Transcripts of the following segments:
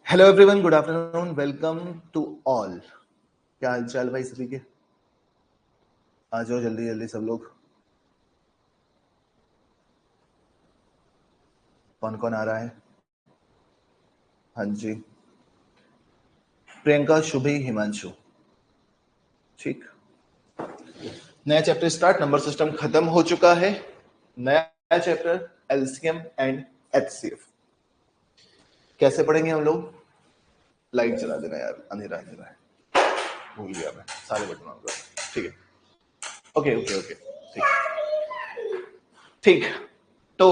Hello everyone, good afternoon, welcome to all. क्या हाल चाल भाई सभी के? आ जाओ जल्दी जल्दी सब लोग। कौन कौन आ रहा है? हाँ जी, प्रियंका, शुभी, हिमांशु। ठीक, नया चैप्टर स्टार्ट। नंबर सिस्टम खत्म हो चुका है। नया चैप्टर एलसीएम एंड एचसीएफ। कैसे पढ़ेंगे हम लोग? लाइट चला देना यार, अंधेरा अंधेरा है, भूल गया मैं सारे बटन ऑन कर। ठीक है, ओके ओके ओके, ठीक ठीक। तो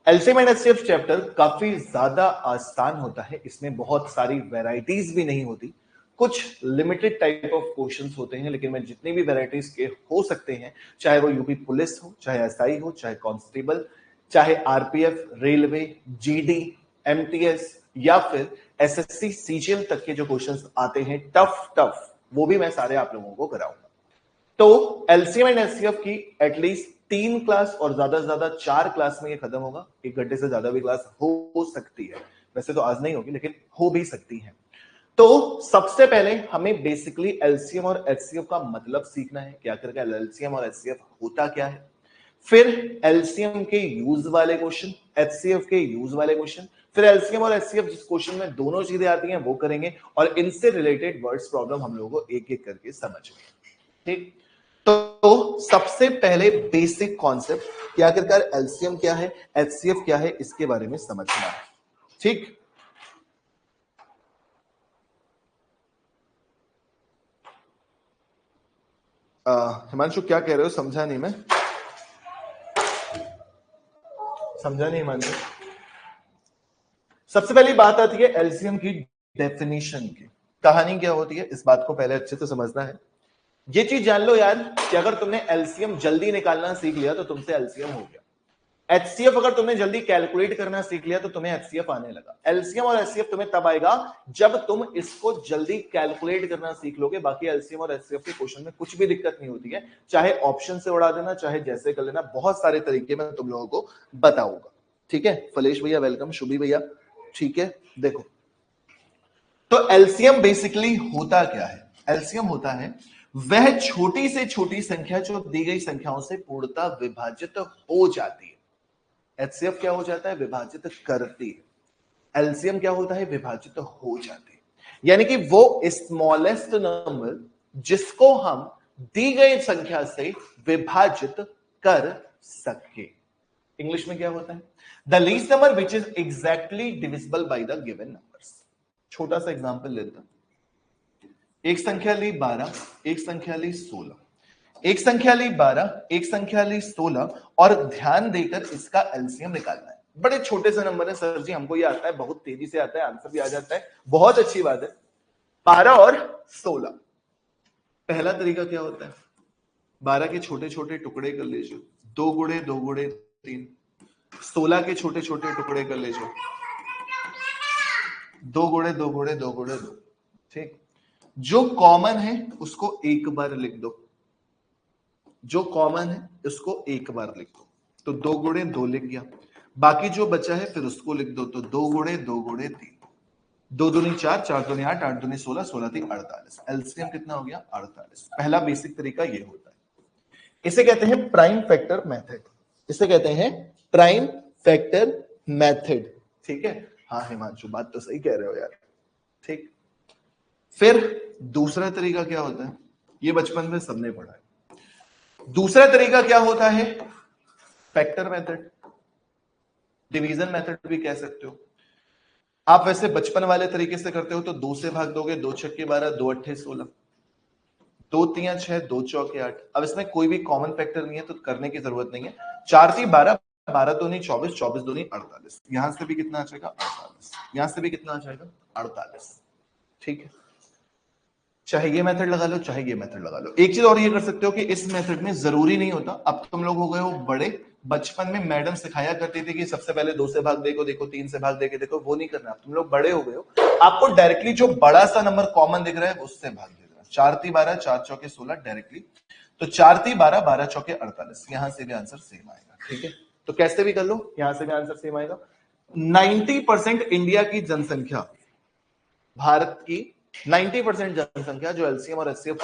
एलसीएम एंड एचसीएफ चैप्टर काफी ज्यादा आसान होता है। इसमें बहुत सारी वैरायटीज भी नहीं होती, कुछ लिमिटेड टाइप ऑफ क्वेश्चंस होते हैं, लेकिन मैं जितनी भी वैरायटीज के हो सकते हैं, चाहे वो यूपी पुलिस हो, चाहे एसआई हो, चाहे कांस्टेबल, चाहे आरपीएफ, रेलवे, जीडी, एमटीएस या फिर एसएससी सीजीएल तक के जो क्वेश्चंस आते हैं टफ टफ, वो भी मैं सारे आप लोगों को कराऊंगा। तो एलसीएम एंड एचसीएफ की एटलीस्ट 3 क्लास और ज्यादा से ज्यादा 4 क्लास में ये खत्म होगा। 1 घंटे से ज्यादा भी क्लास हो सकती है, वैसे तो आज नहीं होगी लेकिन हो भी सकती है। तो सबसे पहले हमें बेसिकली एलसीएम और एचसीएफ का मतलब सीखना है, क्या करके एलसीएम और एचसीएफ होता क्या है। फिर एलसीएम के यूज वाले क्वेश्चन, एचसीएफ के यूज वाले क्वेश्चन, फिर एलसीएम और एचसीएफ जिस क्वेश्चन में दोनों चीजें आती हैं वो करेंगे, और इनसे रिलेटेड वर्ड्स प्रॉब्लम हम लोगों को एक एक करके समझेंगे। ठीक, तो सबसे पहले बेसिक कॉन्सेप्ट क्या आखिरकार एलसीएम क्या है, एचसीएफ क्या है, इसके बारे में समझना है। ठीक, हिमांशु क्या कह रहे हो? समझा नहीं मैं, समझा नहीं हिमांशु। सबसे पहली बात आती है एलसीएम की डेफिनेशन की। कहानी क्या होती है इस बात को पहले अच्छे से समझना है। ये चीज जान लो यार कि अगर तुमने एलसीएम जल्दी निकालना सीख लिया तो तुमसे एलसीएम हो गया। एचसीएफ अगर तुमने जल्दी कैलकुलेट करना सीख लिया तो तुम्हें एचसीएफ आने लगा। एलसीएम और एचसीएफ तुम्हें तब आएगा जब तुम इसको जल्दी कैलकुलेट करना सीख लोगे। बाकी एलसीएम और एचसीएफ के क्वेश्चन में कुछ भी दिक्कत नहीं होती है, चाहे ऑप्शन से उड़ा देना, चाहे जैसे कर लेना, बहुत सारे तरीके में तुम लोगों को बताऊंगा। ठीक है, फलेश भैया वेलकम, शुभी भैया। ठीक है, देखो तो एलसीएम बेसिकली होता क्या है? एलसीएम होता है वह छोटी से छोटी संख्या जो दी गई संख्याओं से पूर्णतः विभाजित हो जाती है। एचसीएफ क्या हो जाता है? विभाजित करती है। एलसीएम क्या होता है? विभाजित हो जाती है। यानी कि वो स्मॉलेस्ट नंबर जिसको हम दी गई संख्या से विभाजित कर सके। इंग्लिश में क्या होता है? The least number which is exactly divisible by the given numbers. छोटा सा एग्जांपल लेता हूं। एक संख्या ली 12, एक संख्या ली 16, एक संख्या ली 12, एक संख्या ली 16, और ध्यान देकर इसका एलसीएम निकालना है। बड़े छोटे से नंबर है सर जी, हमको ये आता है, बहुत तेजी से आता है, आंसर भी आ जाता है, बहुत अच्छी बात है। 12 और 16, पहला तरीका क्या होता है? 12 के छोटे छोटे टुकड़े कर लीजिए, 2 गुणे 2 गुणे 3। 16 के छोटे छोटे टुकड़े कर लीजिए, 2 गुणे 2 गुणे 2 गुणे 2। ठीक, जो कॉमन है उसको एक बार लिख दो, जो कॉमन है उसको एक बार लिख दो, तो 2 गुणे 2 लिख गया। बाकी जो बचा है फिर उसको लिख दो, तो 2 गुणे 2 गुणे 3, 2 दूनी 4, 4 दूनी 8, 8 दूनी 16, 16 3 48। एलसीएम कितना हो गया? 48। पहला बेसिक तरीका ये होता है, इसे कहते हैं प्राइम फैक्टर मेथड। इसे कहते हैं प्राइम फैक्टर मेथड। ठीक है, हाँ हिमांशु बात तो सही कह रहे हो यार। ठीक, फिर दूसरा तरीका क्या होता है? ये बचपन में सबने पढ़ा है। दूसरा तरीका क्या होता है? फैक्टर मेथड, डिवीजन मेथड भी कह सकते हो आप। वैसे बचपन वाले तरीके से करते हो तो 2 से भाग दोगे, 2 छक्के 12, 2 अट्ठे 16, 2 तियां 6, 2 चौके 8। अब इसमें कोई भी कॉमन फैक्टर नहीं है तो करने की जरूरत नहीं है। 4 3 12, 12 दूनी 24, 24 दूनी 48। यहां से भी कितना आ जाएगा? 48। यहां से भी कितना आ जाएगा? 48। ठीक है, चाहे ये मेथड लगा लो, चाहे ये मेथड लगा लो। एक चीज और ये कर सकते हो कि इस मेथड में जरूरी नहीं होता, अब तुम लोग हो गए हो बड़े, बचपन में मैडम सिखाया करती थी कि सबसे पहले 2 से भाग देखो, देखो 3 से भाग देके देखो, वो नहीं करना। तुम लोग बड़े हो गए हो, आपको डायरेक्टली जो बड़ा सा नंबर कॉमन दिख रहा है उससे भाग दे देना। 4 3 12, 4 चौके 16 डायरेक्टली, तो 4 3 12, 12 चौके 48। यहां से भी आंसर सेम आएगा। ठीक है, तो कैसे भी कर लो, यहां से भी आंसर सेम आएगा। 90% इंडिया की जनसंख्या भारत की 90% जनसंख्या जो एलसीएम और एचसीएफ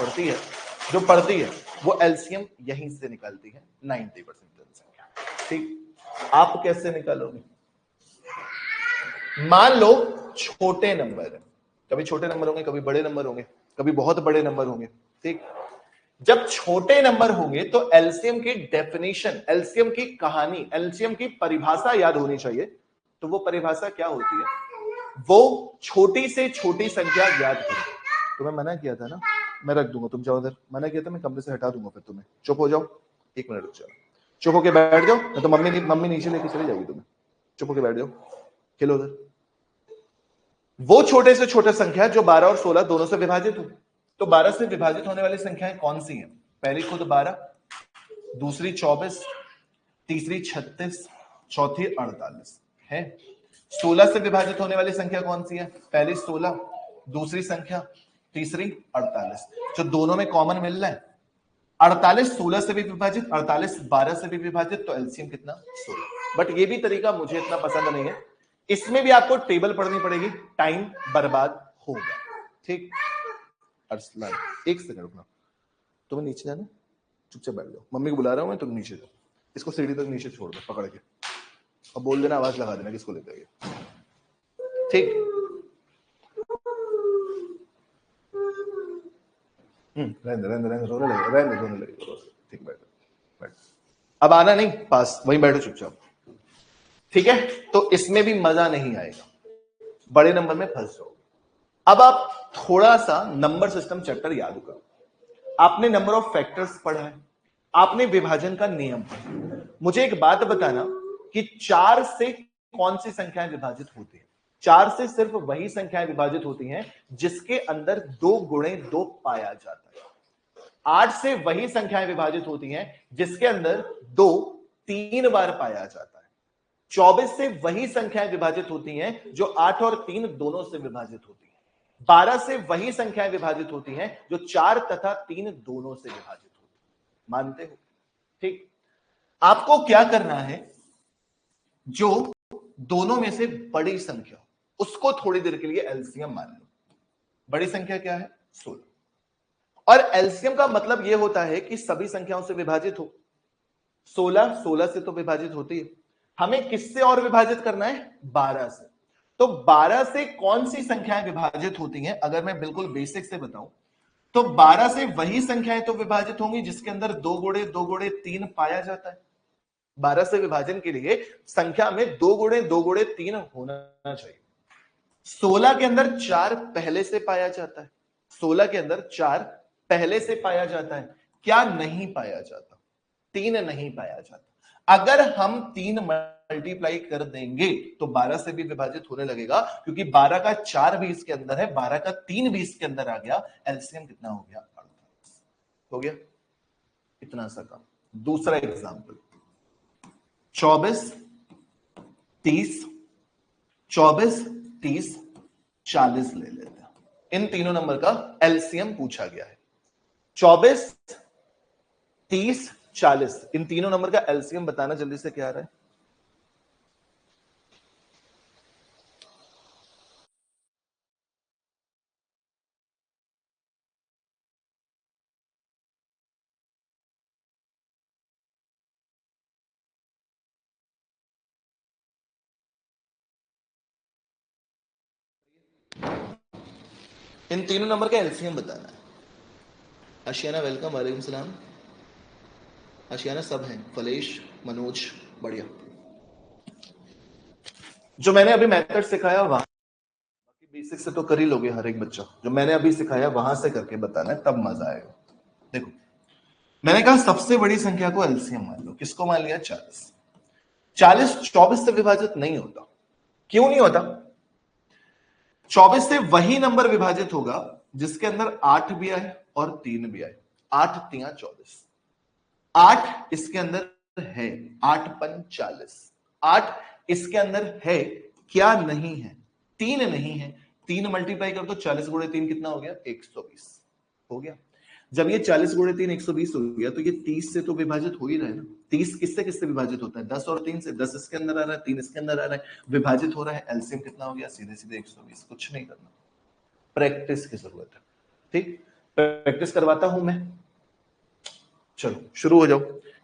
पढ़ती है वो एलसीएम यहीं से निकालती है 90% जनसंख्या। ठीक, आप कैसे निकालोगे? मान लो छोटे नंबर है, कभी छोटे नंबर होंगे, कभी बड़े नंबर होंगे, कभी बहुत बड़े नंबर होंगे। ठीक, जब छोटे नंबर होंगे तो एलसीएम की डेफिनेशन, एलसीएम की कहानी, एलसीएम की परिभाषा याद होनी चाहिए। तो वो परिभाषा क्या होती है? वो छोटी से छोटी संख्या याद करो। तुम्हें मना किया था ना, मैं रख दूंगा, तुम जाओ उधर, मना किया था मैं कमरे से हटा दूंगा, फिर तुम्हें चुप हो जाओ, एक मिनट रुक जाओ, चुप होके बैठ जाओ, नहीं तो मम्मी नीचे लेके चली जाएगी तुम्हें। चुप होके बैठ जाओ, खेलो उधर। वो छोटे से छोटे संख्या जो 12 और 16 दोनों से विभाजित हो। तो 12 से विभाजित होने वाली संख्याएं कौन सी हैं? पहली खुद 12, दूसरी 24, तीसरी 36, चौथी 48 है। 16 से विभाजित होने वाली संख्या कौन सी है? पहली 16, दूसरी संख्या, तीसरी 48। जो दोनों में कॉमन मिल रहा है 48 16 से भी विभाजित, 48 12 से भी विभाजित, तो एलसीएम कितना? 16। बट ये भी तरीका मुझे इतना पसंद नहीं है, इसमें भी आपको टेबल पढ़नी पड़ेगी, टाइम बर्बाद होगा। ठीक, अरसलान एक सेकंड रुकना, तुम्हें नीचे जाना, चुपचाप बैठ जाओ, मम्मी को बुला रहा हूं मैं, तुम नीचे जाओ, इसको सीढ़ी तक नीचे छोड़ दो पकड़ के, और बोल देना, आवाज लगा देना किसको लेते हैं। ठीक, रोने लगे। ठीक, बैठो। अब आना नहीं पास, वहीं बैठो चुपचाप। ठीक है, तो इसमें भी मजा नहीं आएगा, बड़े नंबर में फंस जाओगे। अब आप थोड़ा सा नंबर सिस्टम चैप्टर याद करो। आपने नंबर ऑफ फैक्टर्स पढ़ा है, आपने विभाजन का नियम पढ़ा। मुझे एक बात बताना कि 4 से कौन सी संख्याएं विभाजित होती हैं? 4 से सिर्फ वही संख्याएं विभाजित होती हैं जिसके अंदर 2 गुणे 2 पाया जाता है। 8 से वही संख्याएं विभाजित होती हैं जिसके अंदर 2 3 बार पाया जाता है। 24 से वही संख्याएं विभाजित होती हैं जो 8 और 3 दोनों से विभाजित होती हैं। 12 से वही संख्याएं विभाजित होती हैं जो 4 तथा 3 दोनों से विभाजित होती हैं। मानते हो? ठीक, आपको क्या करना है, जो दोनों में से बड़ी संख्या उसको थोड़ी देर के लिए एलसीएम मान लो। बड़ी संख्या क्या है? 16। और एलसीएम का मतलब यह होता है कि सभी संख्याओं से विभाजित हो। 16 16 से तो विभाजित होती है, हमें किससे और विभाजित करना है? 12 से। तो 12 से कौन सी संख्याएं विभाजित होती हैं? अगर मैं बिल्कुल बेसिक से बताऊं तो 12 से वही संख्याएं तो विभाजित होंगी जिसके अंदर 2 गुणे 3 पाया जाता है। 12 से विभाजन के लिए संख्या में 2 गुणे 3 होना चाहिए। 16 के अंदर 4 पहले से पाया जाता है, 16 के अंदर 4 पहले से पाया जाता है। क्या नहीं पाया जाता? 3 नहीं पाया जाता। अगर हम 3 मल्टीप्लाई कर देंगे तो 12 से भी विभाजित होने लगेगा, क्योंकि 12 का 4 भी इसके अंदर है, 12 का 3 भी इसके अंदर आ गया। एलसीएम कितना हो गया? 48 हो गया। इतना सा काम। दूसरा एग्जांपल 24 30 24 30 40 ले लेते हैं। इन तीनों नंबर का एलसीएम पूछा गया है। 24 30 40, इन तीनों नंबर का एलसीएम बताना जल्दी से, क्या आ रहा है? इन तीनों नंबर का एलसीएम बताना है। आशियाना वेलकम, वालेकुम सलाम। आशियाना सब हैं, फलेश, मनोज, बढ़िया। जो मैंने अभी मेथड सिखाया वहां, बाकी बेसिक से तो कर ही लोगे हर एक बच्चा, जो मैंने अभी सिखाया वहां से करके बताना है, तब मजा आएगा। देखो, मैंने कहा सबसे बड़ी संख्या को एलसीएम मान लो। किसको मान लिया? 40। 40 24 से विभाजित नहीं होता। क्यों नहीं होता? 24 से वही नंबर विभाजित होगा जिसके अंदर 8 भी आए और 3 भी आए। 8 3 24, 8 इसके अंदर है, 8 5 40। 8 इसके अंदर है, क्या नहीं है? 3 नहीं है। 3 मल्टीप्लाई कर दो, 40 गुणे 3 कितना हो गया? 120 हो गया। जब ये 40 गुणे 3 120 हो गया तो ये 30 से तो विभाजित हो ही रहा है ना। 30 किससे किससे विभाजित होता है? 10 और 3 से। 10 इसके अंदर आ रहा है, 3 इसके अंदर आ रहा है, विभाजित हो रहा है। एलसीएम कितना हो गया? सीधे सीधे 120। कुछ नहीं करना, प्रैक्टिस की जरूरत है। ठीक, प्रैक्टिस करवाता हूं मैं। चलो शुरू हो जाओ।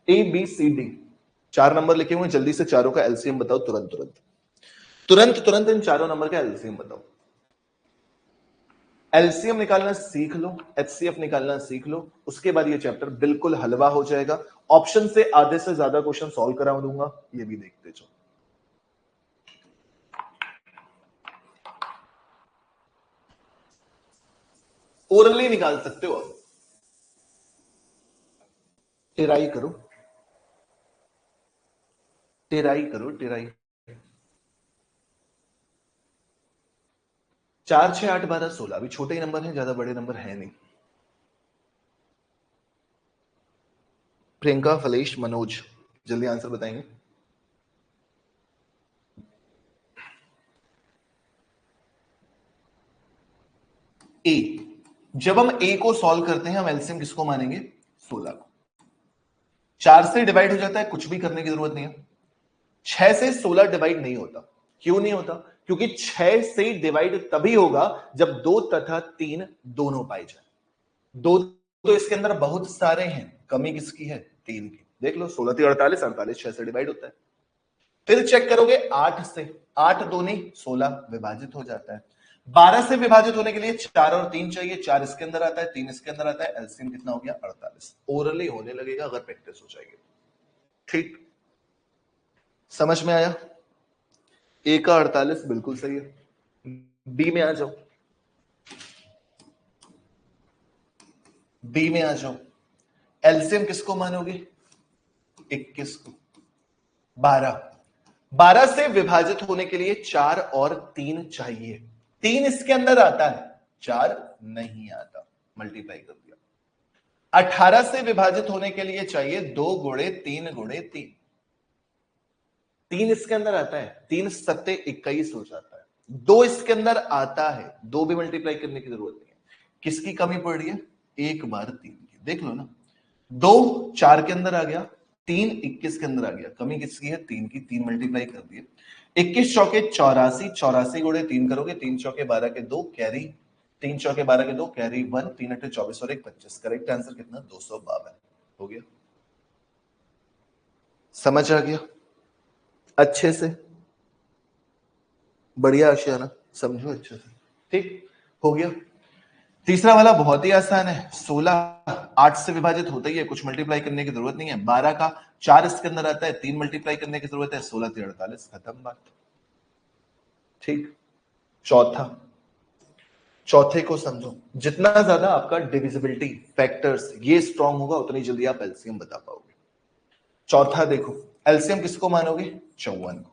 A B C D 4 number लिखे हुए, जल्दी से चारों का एलसीएम बताओ, तुरंत तुरंत तुरंत तुरंत इन चारों नंबर का एलसीएम बताओ। एलसीएम निकालना सीख लो, एचसीएफ निकालना सीख लो, उसके बाद ये चैप्टर बिल्कुल हलवा हो जाएगा। ऑप्शन से आधे से ज्यादा क्वेश्चन सॉल्व करा दूंगा, ये भी देखते जाओ। ओरली निकाल सकते हो आप, टेराई करो, टेराई करो, टेराई। 4 6 8 12 16 अभी छोटे ही नंबर हैं, ज्यादा बड़े नंबर है नहीं। प्रियंका, फलेश, मनोज जल्दी आंसर बताएंगे। ए, जब हम ए को सॉल्व करते हैं हम एलसीएम किसको मानेंगे? 16 को। 4 से डिवाइड हो जाता है, कुछ भी करने की जरूरत नहीं है। 6 से 16 डिवाइड नहीं होता। क्यों नहीं होता? क्योंकि 6 से डिवाइड तभी होगा जब 2 तथा 3 दोनों पाए जाए। 2 तो इसके अंदर बहुत सारे हैं, कमी किसकी है? 3 की। देख लो 16 3 48, 48 6 से डिवाइड होता है। फिर चेक करोगे 8 से, 8 दूनी 16 विभाजित हो जाता है। 12 से विभाजित होने के लिए 4 और 3 चाहिए, 4 इसके अंदर आता है, 3 इसके अंदर आता है, एलसीएम कितना हो गया? 48। ओरली होने लगेगा अगर प्रैक्टिस हो जाएगी। ठीक, समझ में आया? ए का 48 बिल्कुल सही है। बी में आ जाओ, बी में आ जाओ। एलसीएम किसको मानोगे? 21 को। 12, 12 से विभाजित होने के लिए 4 और 3 चाहिए, 3 इसके अंदर आता है, 4 नहीं आता, मल्टीप्लाई कर दिया। 18 से विभाजित होने के लिए चाहिए 2 गुणे 3 गुणे 3, 3 इसके अंदर आता है, 3 सत्ते 21 हो जाता है। 2 इसके अंदर आता है, 2 भी मल्टीप्लाई करने की जरूरत नहीं है। किसकी कमी पड़ रही है? 1 बार 3 की। देख लो ना, 2 4 के अंदर आ गया, 3 21 के अंदर आ गया, कमी किसकी है? 3 की, 3 मल्टीप्लाई कर दिए। 21 चौके 84, 84 गुणे 3 करोगे, 3 चौके 12 के 2 कैरी, 3 चौके 12 के 2 कैरी 1, 3 अठे 24 और 1 25। करेक्ट आंसर कितना? 252 हो गया। समझ आ गया अच्छे से? बढ़िया आशियाना, समझो अच्छे से। ठीक हो गया। तीसरा वाला बहुत ही आसान है। 16 8 से विभाजित होता ही है, कुछ मल्टीप्लाई करने की जरूरत नहीं है। 12 का 4 इसके अंदर आता है, 3 मल्टीप्लाई करने की जरूरत है। 16 3 48, खत्म बात। ठीक, चौथा, चौथे को समझो। जितना ज्यादा आपका डिविजिबिलिटी फैक्टर्स ये स्ट्रांग होगा उतनी जल्दी आप एलसीएम बता पाओगे। चौथा देखो, एलसीएम किसको मानोगे? 54 को।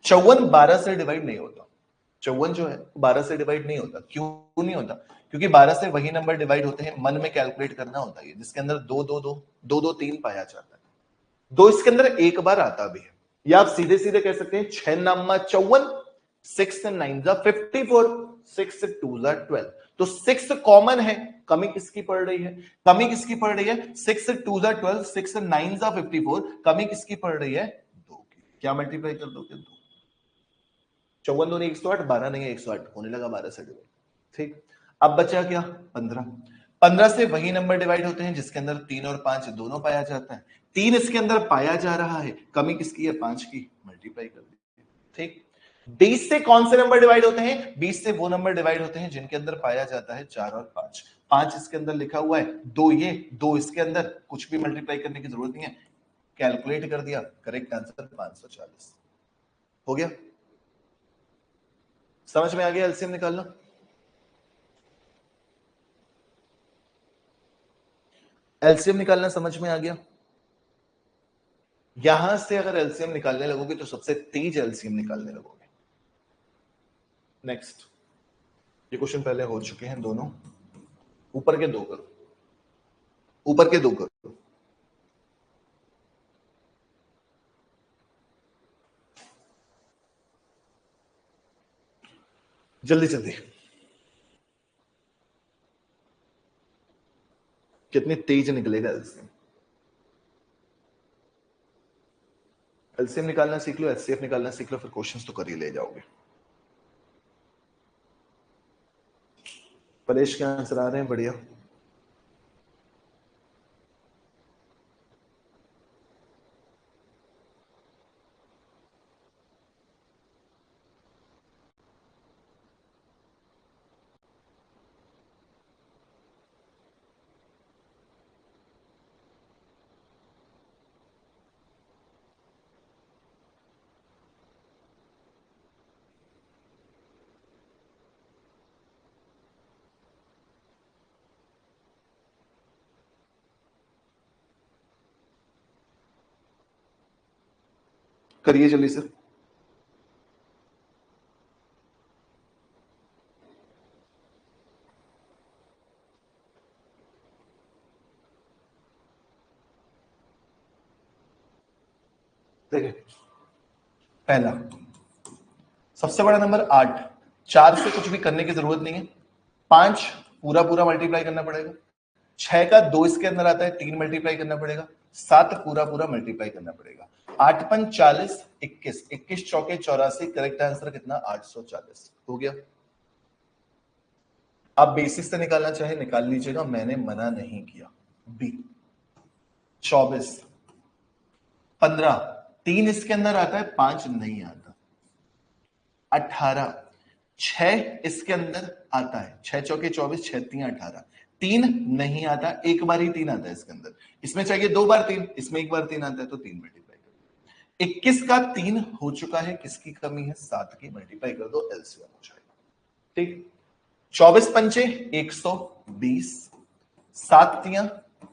54 12 से डिवाइड नहीं होता। 54 जो है 12 से डिवाइड नहीं होता। क्यों नहीं होता? क्योंकि 12 से वही नंबर डिवाइड होते हैं, मन में कैलकुलेट करना होता है, जिसके अंदर 2 2 2 2 2 3 पाया जाता है। 2 इसके अंदर एक बार आता भी है। या आप सीधे सीधे कह सकते हैं 6 नामा 54, 6 9 54, 6 2 12। तो 6 कॉमन है, कमी किसकी पड़ रही है? कमी किसकी पड़ रही है? 6 2 12, 6 9 54, कमी किसकी पड़ रही है? 2 की। क्या मल्टीप्लाई कर दोगे? 2। 54 दूनी 108, 12 नहीं है 108, होने लगा 12 से डिवाइड। ठीक, अब बचा क्या? 15। 15 से वही नंबर डिवाइड होते हैं जिसके अंदर 3 और 5 दोनों पाया जाता है। 3 इसके अंदर पाया जा रहा है, कमी किसकी है? 5 की, मल्टीप्लाई कर दी। ठीक, 20 से कौन से नंबर डिवाइड होते हैं? 20 से वो नंबर डिवाइड होते हैं जिनके अंदर पाया जाता है 4 और 5। 5 इसके अंदर लिखा हुआ है, 2 ये, 2 इसके अंदर, कुछ भी मल्टीप्लाई करने की जरूरत नहीं है, कैलकुलेट कर दिया, करेक्ट आंसर 540 हो गया। समझ में आ गया एलसीएम निकालना? एलसीएम निकालना समझ में आ गया? यहां से अगर एलसीएम निकालने लगोगे तो सबसे तेज एलसीएम निकालने लगोगे। नेक्स्ट, ये क्वेश्चन पहले हो चुके हैं दोनों। ऊपर के दो करो, ऊपर के दो करो। जल्दी जल्दी। कितनी तेज निकलेगा एलसीएम? एलसीएम निकालना सीख लो, एचसीएफ निकालना सीख लो, फिर क्वेश्चंस तो कर ही ले जाओगे। परेश के आंसर आ रहे हैं, बढ़िया। करिए जल्दी से। देखिए, पहला सबसे बड़ा नंबर 8, 4 से कुछ भी करने की जरूरत नहीं है। 5 पूरा पूरा मल्टीप्लाई करना पड़ेगा। 6 का 2 इसके अंदर आता है, 3 मल्टीप्लाई करना पड़ेगा। 7 पूरा पूरा मल्टीप्लाई करना पड़ेगा। 8 पंच 40, 21, 21 चौके 84, करेक्ट आंसर कितना? 840 हो गया। आप बेसिक से निकालना चाहे निकाल लीजिएगा, मैंने मना नहीं किया। बी 24, 15, 3 इसके अंदर आता है, 5 नहीं आता। 18, 6 इसके अंदर आता है, 6 चौके 24, 6 3 18, 3 नहीं आता, एक बार ही 3 आता है इसके अंदर। इसमें चाहिए 2 बार 3, इसमें एक बार 3 आता है, तो 3 मल्टीप्लाई कर। 21 का 3 हो चुका है, किसकी कमी है? 7 की। मल्टीप्लाई कर दो, एलसीएम हो जाएगा। ठीक, 24 पंचे 120, 7 तियां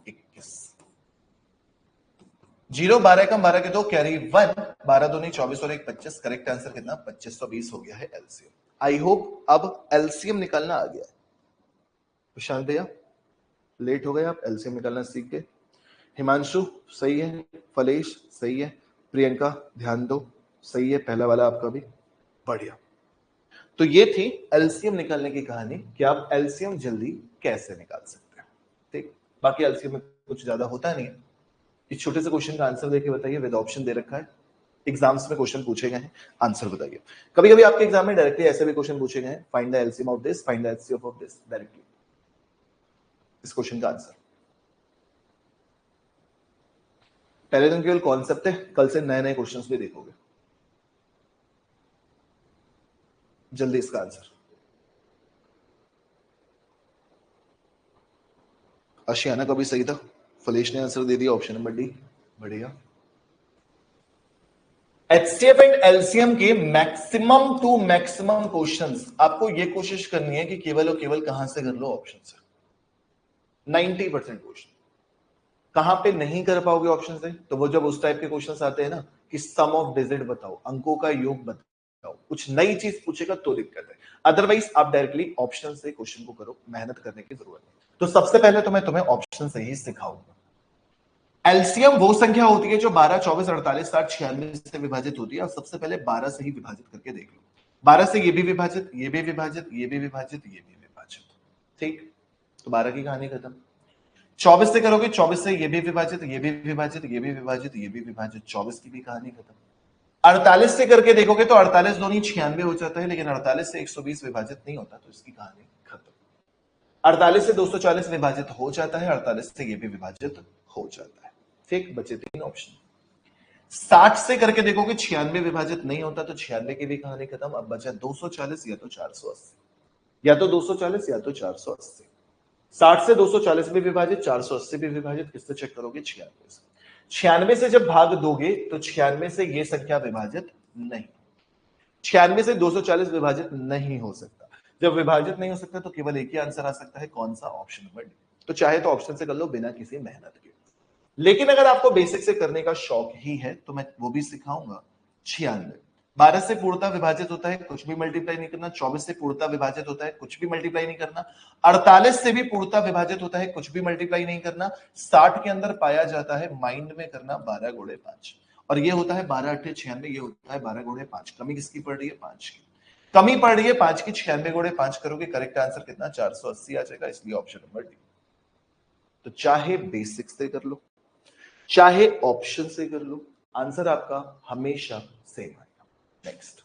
21, 0 12 का 12 के 2 कैरी 1, 12 दूनी 24 और 1 25, करेक्ट आंसर कितना? 2520 हो गया है एलसीएम। आई होप अब एलसीएम निकालना आ गया है। प्रशांत भैया लेट हो गए, आप एलसीएम निकालना सीख गए। हिमांशु सही है, फलेश सही है, प्रियंका ध्यान दो सही है, पहला वाला आपका भी बढ़िया। तो ये थी एलसीएम निकालने की कहानी कि आप एलसीएम जल्दी कैसे निकाल सकते हैं। ठीक, बाकी एलसीएम में कुछ ज्यादा होता नहीं है। इस छोटे से क्वेश्चन का आंसर देके बताइए, विद ऑप्शन दे रखा है। एग्जाम्स में क्वेश्चन पूछे गए हैं, आंसर बताइए। कभी कभी आपके एग्जाम में डायरेक्टली ऐसे भी क्वेश्चन पूछे गए हैं, find the LCM of this, find the HCF of this, directly इस क्वेश्चन का आंसर। पहले दिन केवल कॉन्सेप्ट है, कल से नए नए क्वेश्चंस भी देखोगे। जल्दी इसका आंसर। आशियाना का भी सही था, फलेश ने आंसर दे दिया ऑप्शन नंबर डी, बढ़िया। एचसीएफ एंड एलसीएम के मैक्सिमम टू मैक्सिमम क्वेश्चंस आपको ये कोशिश करनी है कि केवल और केवल कहां से कर लो? ऑप्शन से। 90% क्वेश्चन कहां पे नहीं कर पाओगे ऑप्शन से? तो वो जब उस टाइप के क्वेश्चंस आते हैं ना कि सम ऑफ डिजिट बताओ, अंकों का योग बताओ, कुछ नई चीज पूछेगा तो दिक्कत है। अदरवाइज आप डायरेक्टली ऑप्शन से क्वेश्चन को करो, मेहनत करने की जरूरत नहीं। तो सबसे पहले तो मैं तुम्हें ऑप्शन से ही सिखाऊंगा। एलसीएम वो संख्या होती है जो 12, 24, 48, 60, 96 से विभाजित होती है। और सबसे पहले 12 से ही विभाजित करके देख लो। 12 से ये भी विभाजित, ये भी विभाजित, ये भी विभाजित, ये भी विभाजित। ठीक, तो 12 की कहानी खत्म। 24 से करोगे, 24 से ये भी विभाजित, ये भी विभाजित, ये भी विभाजित, ये भी विभाजित, 24 की भी कहानी खत्म। 48 से करके देखोगे तो 48 दूनी 96 हो जाता है, लेकिन 48 से 120 विभाजित नहीं होता, तो इसकी कहानी खत्म। 48 से 240 विभाजित हो जाता है, 48 से ये भी विभाजित हो जाता है। ठीक, बचे 3 ऑप्शन। 60 से करके देखोगे 96 विभाजित नहीं होता, तो 96 की भी कहानी खत्म। अब बचा 240 या तो 480, या तो 240 या तो 480। 60 से 240 भी विभाजित, 480 भी विभाजित, किससे चेक करोगे? 96 से। 96 से जब भाग दोगे तो 96 से ये संख्या विभाजित नहीं, 96 से 240 विभाजित नहीं हो सकता। जब विभाजित नहीं हो सकता तो केवल एक ही आंसर आ सकता है, कौन सा? Option number D. तो चाहे तो ऑप्शन से कर लो बिना किसी मेहनत के, लेकिन अगर आपको बेसिक से करने का शौक ही है तो मैं वो भी सिखाऊंगा। 96 12 से पूर्णता विभाजित होता है, कुछ भी मल्टीप्लाई नहीं करना। 24 से पूर्णता विभाजित होता है, कुछ भी मल्टीप्लाई नहीं करना। 48 से भी पूर्णता विभाजित होता है, कुछ भी मल्टीप्लाई नहीं करना। 60 के अंदर पाया जाता है, माइंड में करना 12 गुणे 5, और ये होता है 12 8 96, ये होता है 12 गुणे 5। कमी किसकी पड़ रही है? 5 की कमी पड़ रही है, 5 की। 96 गुणे 5 करोगे, करेक्ट आंसर कितना? 480 आ जाएगा, इसलिए ऑप्शन नंबर डी। तो चाहे बेसिक से कर लो, चाहे ऑप्शन से कर लो, आंसर आपका हमेशा सेम आएगा। नेक्स्ट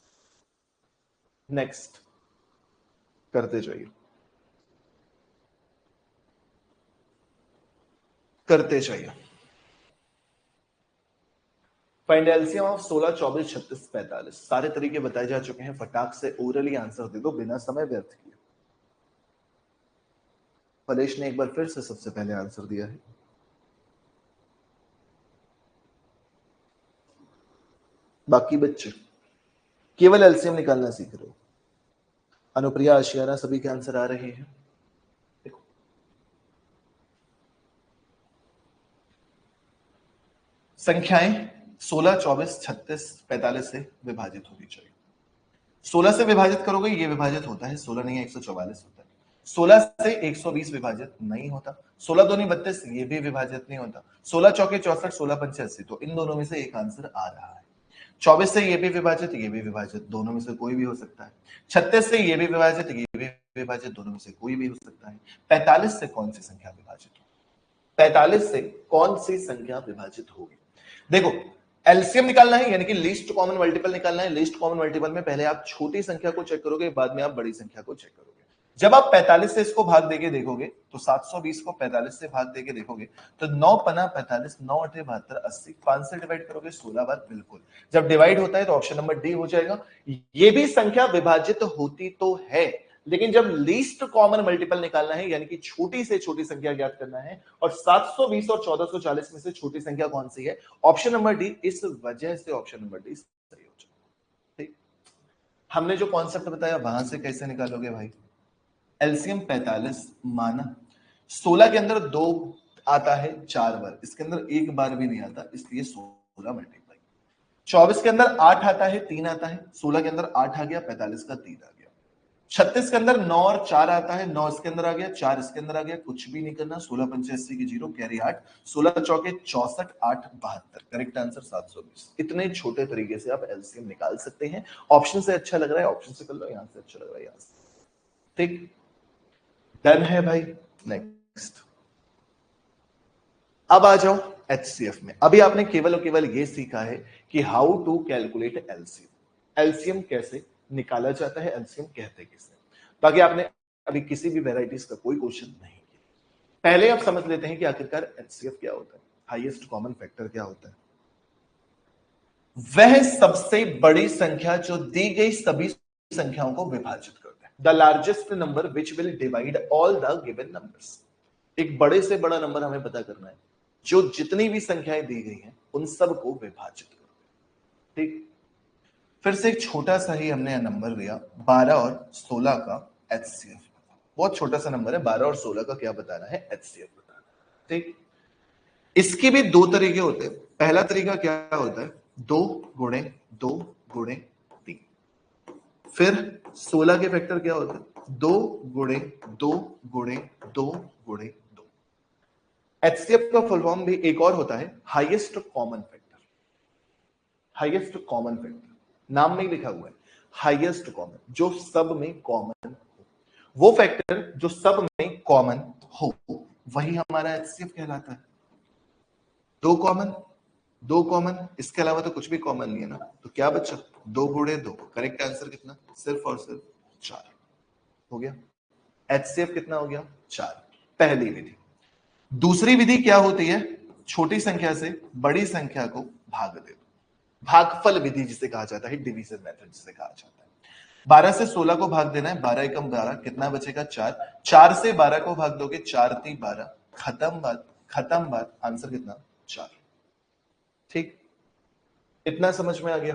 नेक्स्ट करते जाइए। करते चाहिए। Find LCM of 16, 24, 36, 45। सारे तरीके बताए जा चुके हैं, फटाक से ओरली आंसर दे दो बिना समय व्यर्थ किए। फलेश ने एक बार फिर से सबसे पहले आंसर दिया है। बाकी बच्चे केवल एलसीएम निकालना सीख रहे हो। अनुप्रिया, आशियाना, सभी के आंसर आ रहे हैं। देखो संख्याएं 16, 24, 36, 45 से विभाजित होनी चाहिए। 16 से विभाजित करोगे ये विभाजित होता है, 16 नहीं है 144 होता है। 16 से 120 विभाजित नहीं होता, 16 दूनी 32 ये भी विभाजित नहीं होता, 16 चौके 64, 16 पंचे 80, तो इन दोनों में से एक आंसर आ रहा है। 24 से ये भी विभाजित, ये भी विभाजित, दोनों में से कोई भी हो सकता है। 36 से ये भी विभाजित, ये भी विभाजित, दोनों में से कोई भी हो सकता है। 45 से कौन सी संख्या विभाजित होगी? 45 से कौन सी संख्या विभाजित होगी? देखो एलसीएम निकालना है यानी कि लीस्ट कॉमन मल्टीपल निकालना है। लीस्ट कॉमन मल्टीपल में पहले आप छोटी संख्या को चेक करोगे, बाद में आप बड़ी संख्या को चेक करोगे। जब आप 45 से इसको भाग देके देखोगे तो 720 को 45 से भाग देके देखोगे तो 9 पना 45, 9 अठे 72, 80, 5 से डिवाइड करोगे 16 बार। बिल्कुल, जब डिवाइड होता है तो ऑप्शन नंबर डी हो जाएगा। ये भी संख्या विभाजित होती तो है, लेकिन जब लीस्ट कॉमन मल्टीपल निकालना है यानी कि छोटी से छोटी संख्या ज्ञात करना है, और 720 और 1440 में से छोटी संख्या कौन सी है, ऑप्शन नंबर डी। इस वजह से ऑप्शन नंबर डी सही हो जाएगा। ठीक, हमने जो कॉन्सेप्ट बताया वहां से कैसे निकालोगे भाई? एलसीएम 45 माना 16 के अंदर 2 आता है 4 बार, इसके अंदर एक बार भी नहीं आता, इसलिए 16 मल्टीप्लाई। 24 के अंदर 8 आता है, 3 आता है, 16 के अंदर 8 आ गया, 45 का 3 आ गया। 36 के अंदर 9 और 4 आता है, 9 इसके अंदर आ गया, 4 इसके अंदर आ गया, कुछ भी नहीं करना। 16 पंचे 80 की 0, कैरी 8, 16 चौके 64, 8 72, करेक्ट आंसर 720। इतने छोटे तरीके से आप एलसीएम निकाल सकते हैं। ऑप्शन से अच्छा लग रहा है ऑप्शन से कर लो, यहां से अच्छा लग रहा है यहां से। ठीक, डन है भाई। नेक्स्ट, अब आ जाओ एचसीएफ में। अभी आपने केवल और केवल ये सीखा है कि how to calculate LCM, LCM कैसे निकाला जाता है, एलसीएम कहते किसे। बाकी आपने अभी किसी भी वेराइटीज का कोई क्वेश्चन नहीं किया। पहले आप समझ लेते हैं कि आखिरकार एचसीएफ क्या होता है, हाईएस्ट कॉमन फैक्टर क्या होता है। वह सबसे बड़ी संख्या जो दी गई सभी संख्याओं को विभाजित करता है। The largest number which will divide all the given numbers. एक बड़े से बड़ा नंबर हमें पता करना है जो जितनी भी संख्याएं दी गई हैं उन सबको विभाजित करते हैं। ठीक, फिर से एक छोटा सा ही हमने नंबर लिया 12 और 16 का एचसीएफ। बहुत छोटा सा नंबर है, 12 और 16 का क्या बताना है, एचसीएफ बताना है। ठीक, इसके भी दो तरीके होते हैं। पहला तरीका क्या होता है, 2 गुणे 2 गुणे 3। फिर 16 के फैक्टर क्या होता है, 2 गुणे 2 गुणे 2 गुणे 2। एचसीएफ का फुल फॉर्म भी एक और होता है, highest common factor. Highest common factor नाम में ही लिखा हुआ है, हाईएस्ट कॉमन, जो सब में कॉमन हो। वो फैक्टर जो सब में कॉमन हो वही हमारा एचसीएफ कहलाता है। 2 कॉमन, 2 कॉमन, इसके अलावा तो कुछ भी कॉमन नहीं है ना, तो क्या बचा, 2 गुणे 2। करेक्ट आंसर कितना, सिर्फ और सिर्फ 4 हो गया। एचसीएफ कितना हो गया, 4। पहली विधि। दूसरी विधि क्या होती है, छोटी संख्या से बड़ी संख्या को भाग दे दो, भागफल विधि जिसे कहा जाता है, डिवीजन मेथड जिसे कहा जाता है। 12 से 16 को भाग देना है, 12 एकम 12, कितना बचेगा, 4। 4 से 12 को भाग दोगे, 4 3 12, खत्म बात, खत्म बात, आंसर कितना, 4। ठीक, इतना समझ में आ गया।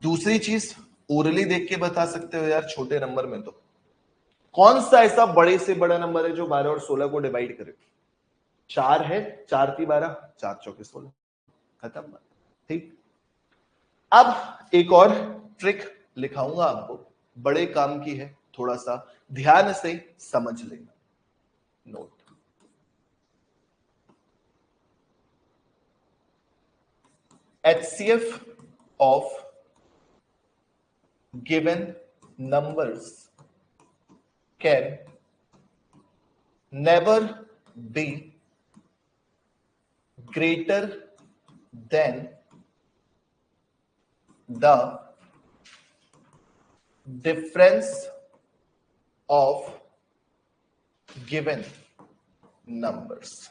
दूसरी चीज ओरली देख के बता सकते हो यार, छोटे नंबर में तो कौन सा ऐसा बड़े से बड़ा नंबर है जो 12 और 16 को डिवाइड करे? 4 है, 4 3 12, 4 चौके 16, खत्म बात। ठीक, अब एक और ट्रिक लिखाऊंगा आपको, बड़े काम की है, थोड़ा सा ध्यान से समझ लेना। Note, HCF of given numbers can never be greater than the difference of given numbers.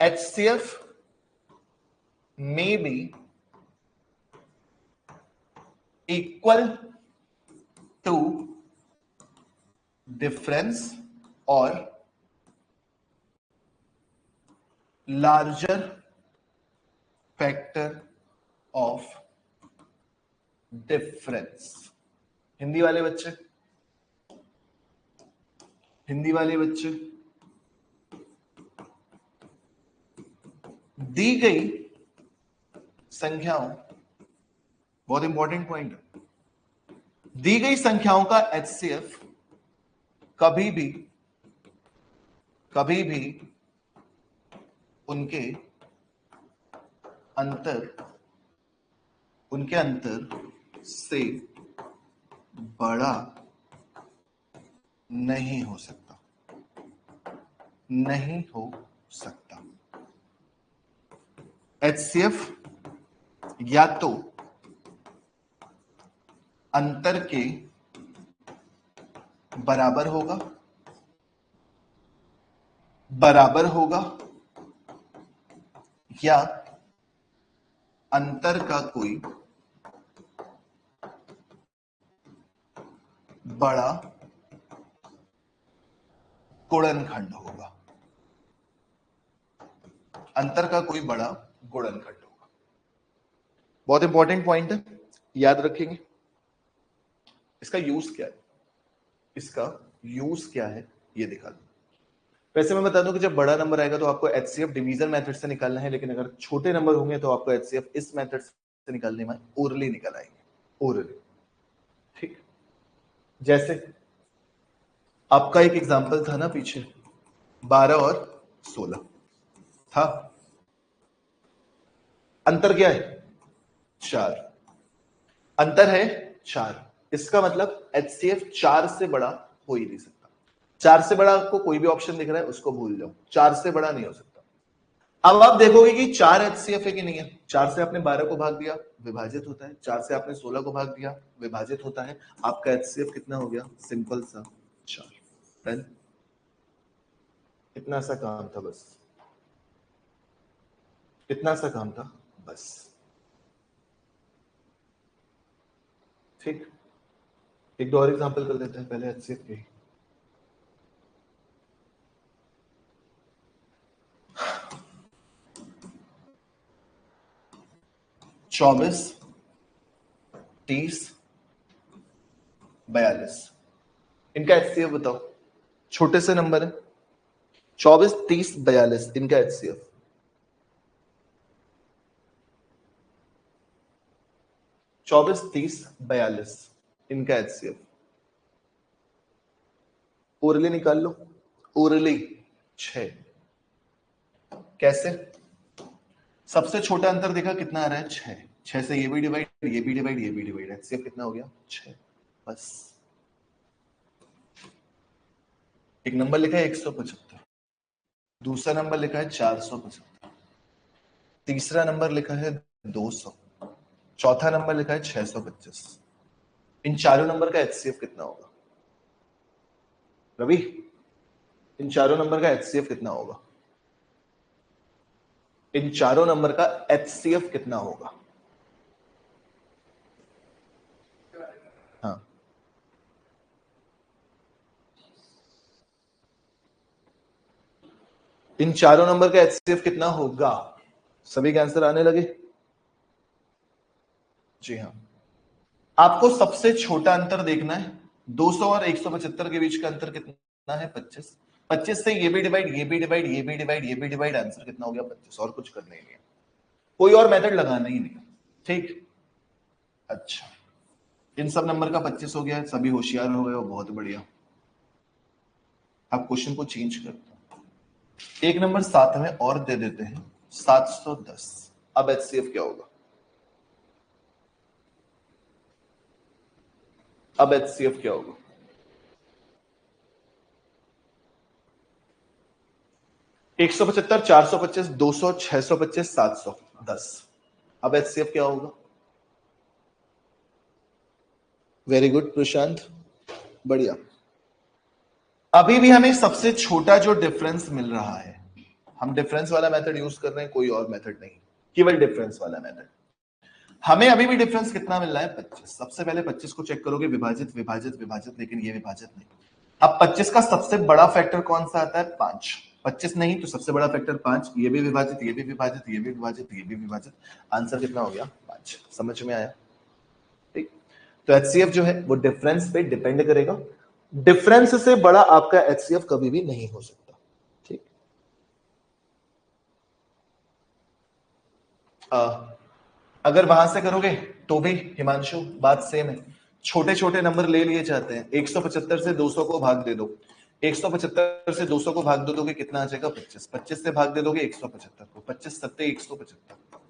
HCF may be equal to difference or larger factor of difference. Hindi वाले बच्चे, हिंदी वाले बच्चे, दी गई संख्याओं, बहुत इंपॉर्टेंट पॉइंट है, दी गई संख्याओं का HCF कभी भी उनके अंतर से बड़ा नहीं हो सकता, नहीं हो सकता। HCF या तो अंतर के बराबर होगा या अंतर का कोई बड़ा गुणनखंड होगा, अंतर का कोई बड़ा गुणनखंड होगा। बहुत इंपॉर्टेंट पॉइंट है, याद रखेंगे। इसका यूज क्या है, इसका यूज क्या है ये दिखा दूं। वैसे मैं बता दूं कि जब बड़ा नंबर आएगा तो आपको HCF डिवीजन मेथड से निकालना है, लेकिन अगर छोटे नंबर होंगे तो आपको HCF इस मेथड से निकालने में ओरली निकल आएंगे, ओरली। ठीक, जैसे आपका एक एग्जांपल था ना पीछे, 12 और 16 था, अंतर क्या है 4, अंतर है 4, इसका मतलब HCF 4 से बड़ा हो ही नहीं सकता। 4 से बड़ा आपको कोई भी ऑप्शन दिख रहा है उसको भूल जाओ, 4 से बड़ा नहीं हो सकता। अब आप देखोगे कि 4 HCF है कि नहीं है। 4 से आपने 12 को भाग दिया, विभाजित होता है। 4 से आपने 16 को भाग दिया, विभाजित होता है। आपका HCF कितना हो गया, सिंपल सा 4। डन, इतना सा काम था बस, इतना सा काम था बस। ठीक, एक दो और एग्जांपल कर देते हैं पहले HCF के। चौबीस, 30, 42, इनका HCF बताओ। छोटे से नंबर है, 24, 30, 42, इनका HCF। चौबीस, 30, 42, इनका HCF ओरली निकाल लो, ओरली 6। कैसे? सबसे छोटा अंतर देखा कितना आ रहा है, 6। 6 से ये भी डिवाइड, ये भी डिवाइड, ये भी डिवाइड, HCF कितना हो गया 6, बस। एक नंबर लिखा है 175, दूसरा नंबर लिखा है 475, तीसरा नंबर लिखा है 200, चौथा नंबर लिखा है 625। इन चारों नंबर का HCF कितना होगा रवि? इन चारों नंबर का HCF कितना होगा? इन चारों नंबर का HCF कितना होगा? हाँ, इन चारों नंबर का HCF कितना होगा? सभी के आंसर आने लगे? जी हाँ, आपको सबसे छोटा अंतर देखना है। 200 और 175 के बीच का अंतर कितना है, 25। 25 से ये भी डिवाइड, ये भी डिवाइड, ये भी डिवाइड, ये भी डिवाइड, आंसर कितना हो गया 25। और कुछ करना ही नहीं है, कोई और मेथड लगाना ही नहीं। ठीक, अच्छा, इन सब नंबर का 25 हो गया, सभी होशियार हो गए, बहुत बढ़िया। अब क्वेश्चन को चेंज करते हैं, एक नंबर साथ में और दे देते हैं, 710। अब HCF क्या होगा? अब HCF क्या होगा? एक 175, 425, 200, 625, 710। अब HCF क्या होगा? वेरी गुड प्रशांत, बढ़िया। अभी भी हमें सबसे छोटा जो डिफरेंस मिल रहा है, हम डिफरेंस वाला मेथड यूज कर रहे हैं, कोई और मेथड नहीं, केवल डिफरेंस वाला मेथड। हमें अभी भी डिफरेंस कितना मिल रहा है? 25। सबसे पहले 25 को चेक करोगे, विभाजित विभाजित विभाजित, लेकिन ये विभाजित नहीं। अब 25 का सबसे बड़ा फैक्टर कौन सा आता है? 5। 25 नहीं तो सबसे बड़ा फैक्टर 5। ये भी विभाजित, ये भी विभाजित, ये भी विभाजित, ये भी विभाजित। आंसर कितना हो गया? 5। समझ में आया? ठीक। तो एचसीएफ जो है वो डिफरेंस पे डिपेंड करेगा। डिफरेंस से बड़ा आपका एचसीएफ कभी भी नहीं हो सकता। ठीक। अगर वहां से करोगे तो भी हिमांशु बात सेम है। छोटे छोटे नंबर ले लिए जाते हैं। 175 से 200 को भाग दे दो। 175 से 200 को भाग दे दोगे, कितना आ जाएगा? 25। 25 से भाग दे दोगे 175 को। 25 सत्ते 175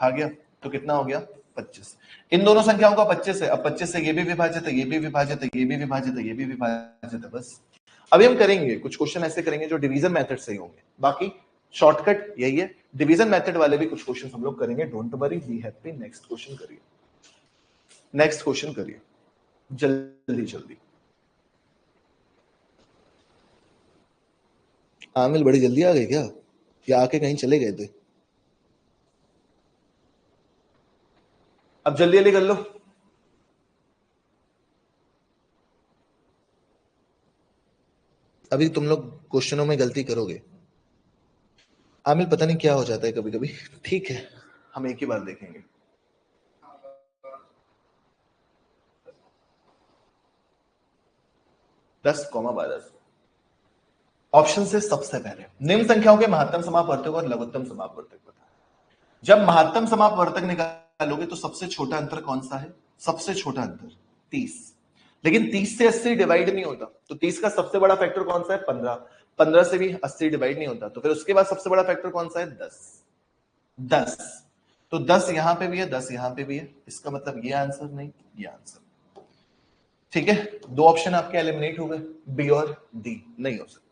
आ गया, तो कितना हो गया? 25। इन दोनों संख्याओं का 25 है। अब 25 से ये भी विभाजित है, ये भी विभाजित है, ये भी विभाजित है, ये भी विभाजित है। बस अभी हम करेंगे कुछ क्वेश्चन ऐसे करेंगे जो डिवीजन मेथड से ही होंगे। बाकी शॉर्टकट यही है। डिवीजन मेथड वाले भी कुछ क्वेश्चन हम लोग करेंगे। Don't worry, be happy. Next question करिए, नेक्स्ट क्वेश्चन करिए, जल्दी जल्दी। आमिल बड़ी जल्दी आ गए क्या, या आके कहीं चले गए थे? अब जल्दी जल्दी कर लो। अभी तुम लोग क्वेश्चनों में गलती करोगे। आमिल पता नहीं क्या हो जाता है कभी कभी। ठीक है, हम एक ही बार देखेंगे। 10,12। ऑप्शन से सबसे पहले निम्न संख्याओं के महत्तम समापवर्तक और लघुत्तम समापवर्तक बताएं। जब महत्तम समापवर्तक निकालोगे तो सबसे छोटा अंतर कौन सा है? सबसे छोटा अंतर 30। लेकिन 30 से 80 डिवाइड नहीं होता, तो 30 का सबसे बड़ा फैक्टर कौन सा है? 15। 15 से भी 80 डिवाइड नहीं होता, तो फिर उसके बाद सबसे बड़ा फैक्टर कौन सा है? 10। 10। तो 10 यहां पे भी है, 10 यहां पे भी है। इसका मतलब ये आंसर नहीं, ये आंसर। ठीक है, दो ऑप्शन आपके एलिमिनेट हो गए, बी और डी नहीं हो सकते।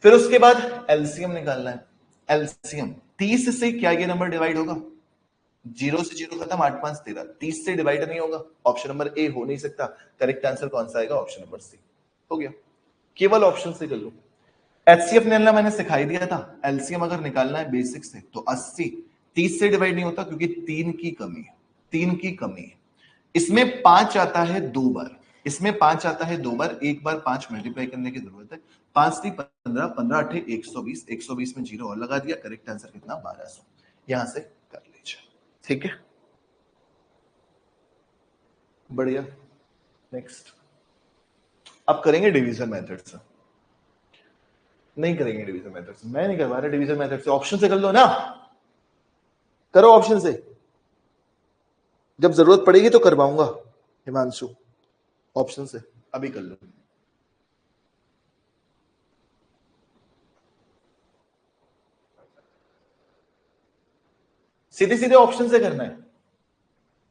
फिर उसके बाद एलसीएम निकालना है। एलसीएम 30 से क्या ये नंबर डिवाइड होगा? 0 से 0 खत्म, 8 5 13। 30 से डिवाइड नहीं होगा, ऑप्शन नंबर ए हो नहीं सकता। करेक्ट आंसर कौन सा आएगा? Option number C. हो गया, केवल ऑप्शन से कर लो। एचसीएफ निकालना मैंने सिखाई दिया था। एलसीएम अगर निकालना है बेसिक से तो 80। 30 से डिवाइड नहीं होता क्योंकि 3 की कमी है, 3 की कमी है। इसमें 5 आता है 2 बार, इसमें 5 आता है 2 बार। एक बार 5 मल्टीप्लाई करने की जरूरत है। 5 3 15, 15 8 120, 120 में 0 और लगा दिया। करेक्ट आंसर कितना? 1200। यहां से कर लीजिए। ठीक है, बढ़िया। नेक्स्ट, अब करेंगे डिवीजन मेथड से। नहीं करेंगे डिवीजन मेथड से, मैं नहीं करवा रहा डिवीजन मेथड से। ऑप्शन से कर लो ना, करो ऑप्शन से। जब जरूरत पड़ेगी तो करवाऊंगा हिमांशु, ऑप्शन से। अभी कर लो। सीधे सीधे ऑप्शन से करना है।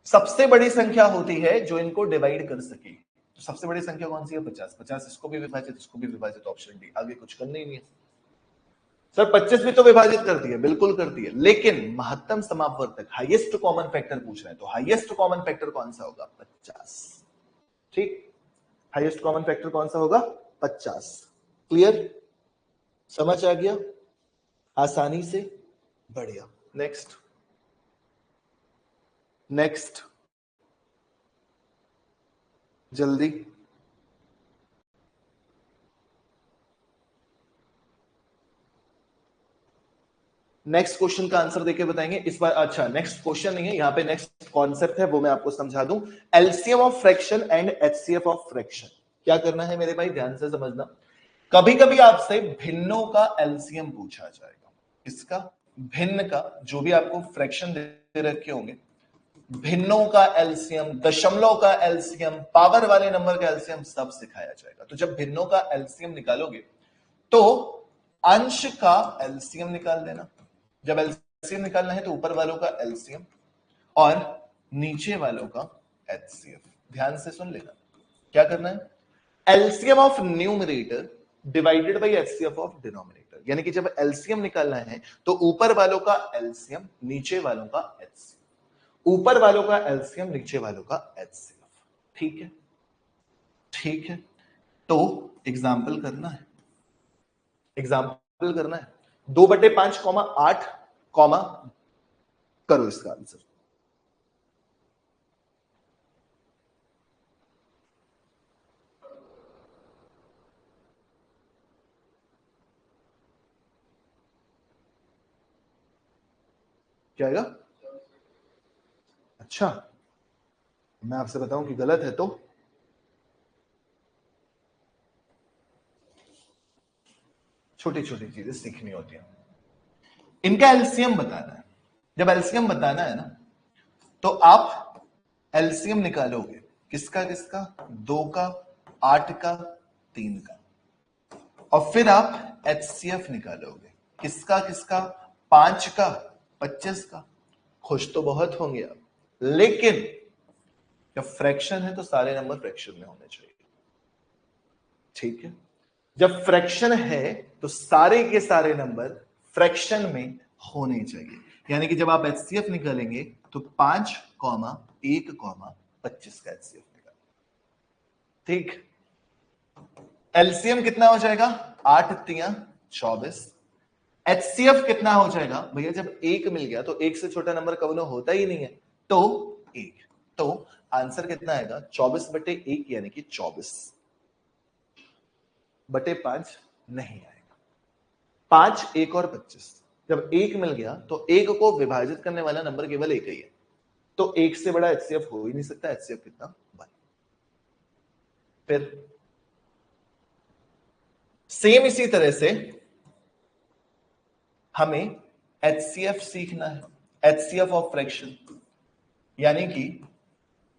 सबसे बड़ी संख्या होती है जो इनको डिवाइड कर सके। तो सबसे बड़ी संख्या कौन सी है? 50। 50 इसको भी विभाजित, इसको भी विभाजित, ऑप्शन डी। आगे कुछ करना ही नहीं है सर। 25 भी तो विभाजित करती है, बिल्कुल करती है, लेकिन महत्तम समापवर्तक हाईएस्ट कॉमन फैक्टर पूछ रहे हैं, तो हाईएस्ट कॉमन फैक्टर कौन सा होगा? 50। ठीक, हाईएस्ट कॉमन फैक्टर कौन सा होगा? 50। क्लियर, समझ आ गया आसानी से? बढ़िया। नेक्स्ट, नेक्स्ट जल्दी। नेक्स्ट क्वेश्चन का आंसर देके बताएंगे इस बार। अच्छा, नेक्स्ट क्वेश्चन नहीं है यहाँ पे, नेक्स्ट कॉन्सेप्ट है, वो मैं आपको समझा दूं। LCM of fraction and HCF of fraction. क्या करना है मेरे भाई, ध्यान से समझना। कभी कभी आपसे भिन्नों का एलसीएम पूछा जाएगा। इसका, भिन्न का, जो भी आपको फ्रैक्शन दे रखे होंगे, भिन्नों का एलसीएम, दशमलव का एलसीएम, पावर वाले नंबर का एलसीएम, सब सिखाया जाएगा। तो जब भिन्नों का एलसीएम निकालोगे तो अंश का एलसीएम निकाल देना। जब एलसीएम निकालना है तो ऊपर वालों का एलसीएम और नीचे वालों का एचसीएफ। ध्यान से सुन लेना, क्या करना है? LCM of numerator divided by HCF of denominator. यानी कि जब एलसीएम निकालना है तो ऊपर वालों का एलसीएम, नीचे वालों का एचसीएफ, ऊपर वालों का एलसीएम, नीचे वालों का एचसीएफ। ठीक है, ठीक है। तो एग्जाम्पल करना है, एग्जाम्पल करना है। 2/5 कॉमा 8 कॉमा करो इसका आंसर। क्या आएगा? अच्छा, मैं आपसे बताऊं कि गलत है तो छोटी छोटी चीजें सीखनी होती है। इनका एलसीएम बताना है। जब एलसीएम बताना है ना, तो आप एलसीएम निकालोगे किसका किसका, 2 का, 8 का, 3 का, और फिर आप एचसीएफ निकालोगे किसका किसका, 5 का, 25 का। खुश तो बहुत होंगे आप, लेकिन जब फ्रैक्शन है तो सारे नंबर फ्रैक्शन में होने चाहिए। ठीक है, जब फ्रैक्शन है तो सारे के सारे नंबर फ्रैक्शन में होने चाहिए। यानी कि जब आप एचसीएफ निकालेंगे तो 5, 1, 25 का एचसीएफ निकालेंगे। ठीक, एलसीएम कितना हो जाएगा, 8 3 24। एचसीएफ कितना हो जाएगा भैया, जब 1 मिल गया तो 1 से छोटा नंबर कभी होता ही नहीं है, तो 1। तो आंसर कितना आएगा, 24/1 यानी कि 24/5 नहीं आएगा। 5, 1 और 25, जब 1 मिल गया तो 1 को विभाजित करने वाला नंबर केवल 1 ही है, तो 1 से बड़ा एचसीएफ हो ही नहीं सकता। एचसीएफ कितना, 1। फिर सेम इसी तरह से हमें एचसीएफ सीखना है, एचसीएफ ऑफ फ्रैक्शन, यानी कि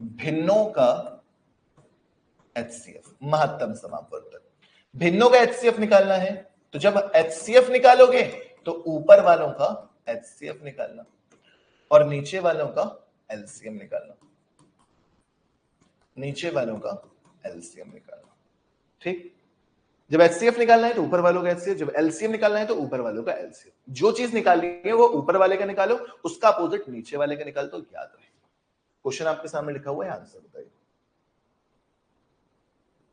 भिन्नों का एचसीएफ, महत्तम समापवर्तक। भिन्नों का एचसीएफ निकालना है, तो जब एचसीएफ निकालोगे तो ऊपर वालों का एचसीएफ निकालना और नीचे वालों का एलसीएम निकालना, नीचे वालों का एलसीएम निकालना। ठीक, जब एचसीएफ निकालना है तो ऊपर वालों का एचसीएफ, जब एलसीएम निकालना है तो ऊपर वालों का एलसीएम। जो चीज निकालनी है वो ऊपर वाले का निकालो, उसका अपोजिट नीचे वाले का निकाल, तो याद रहे। क्वेश्चन आपके सामने लिखा हुआ है, आंसर बताइए।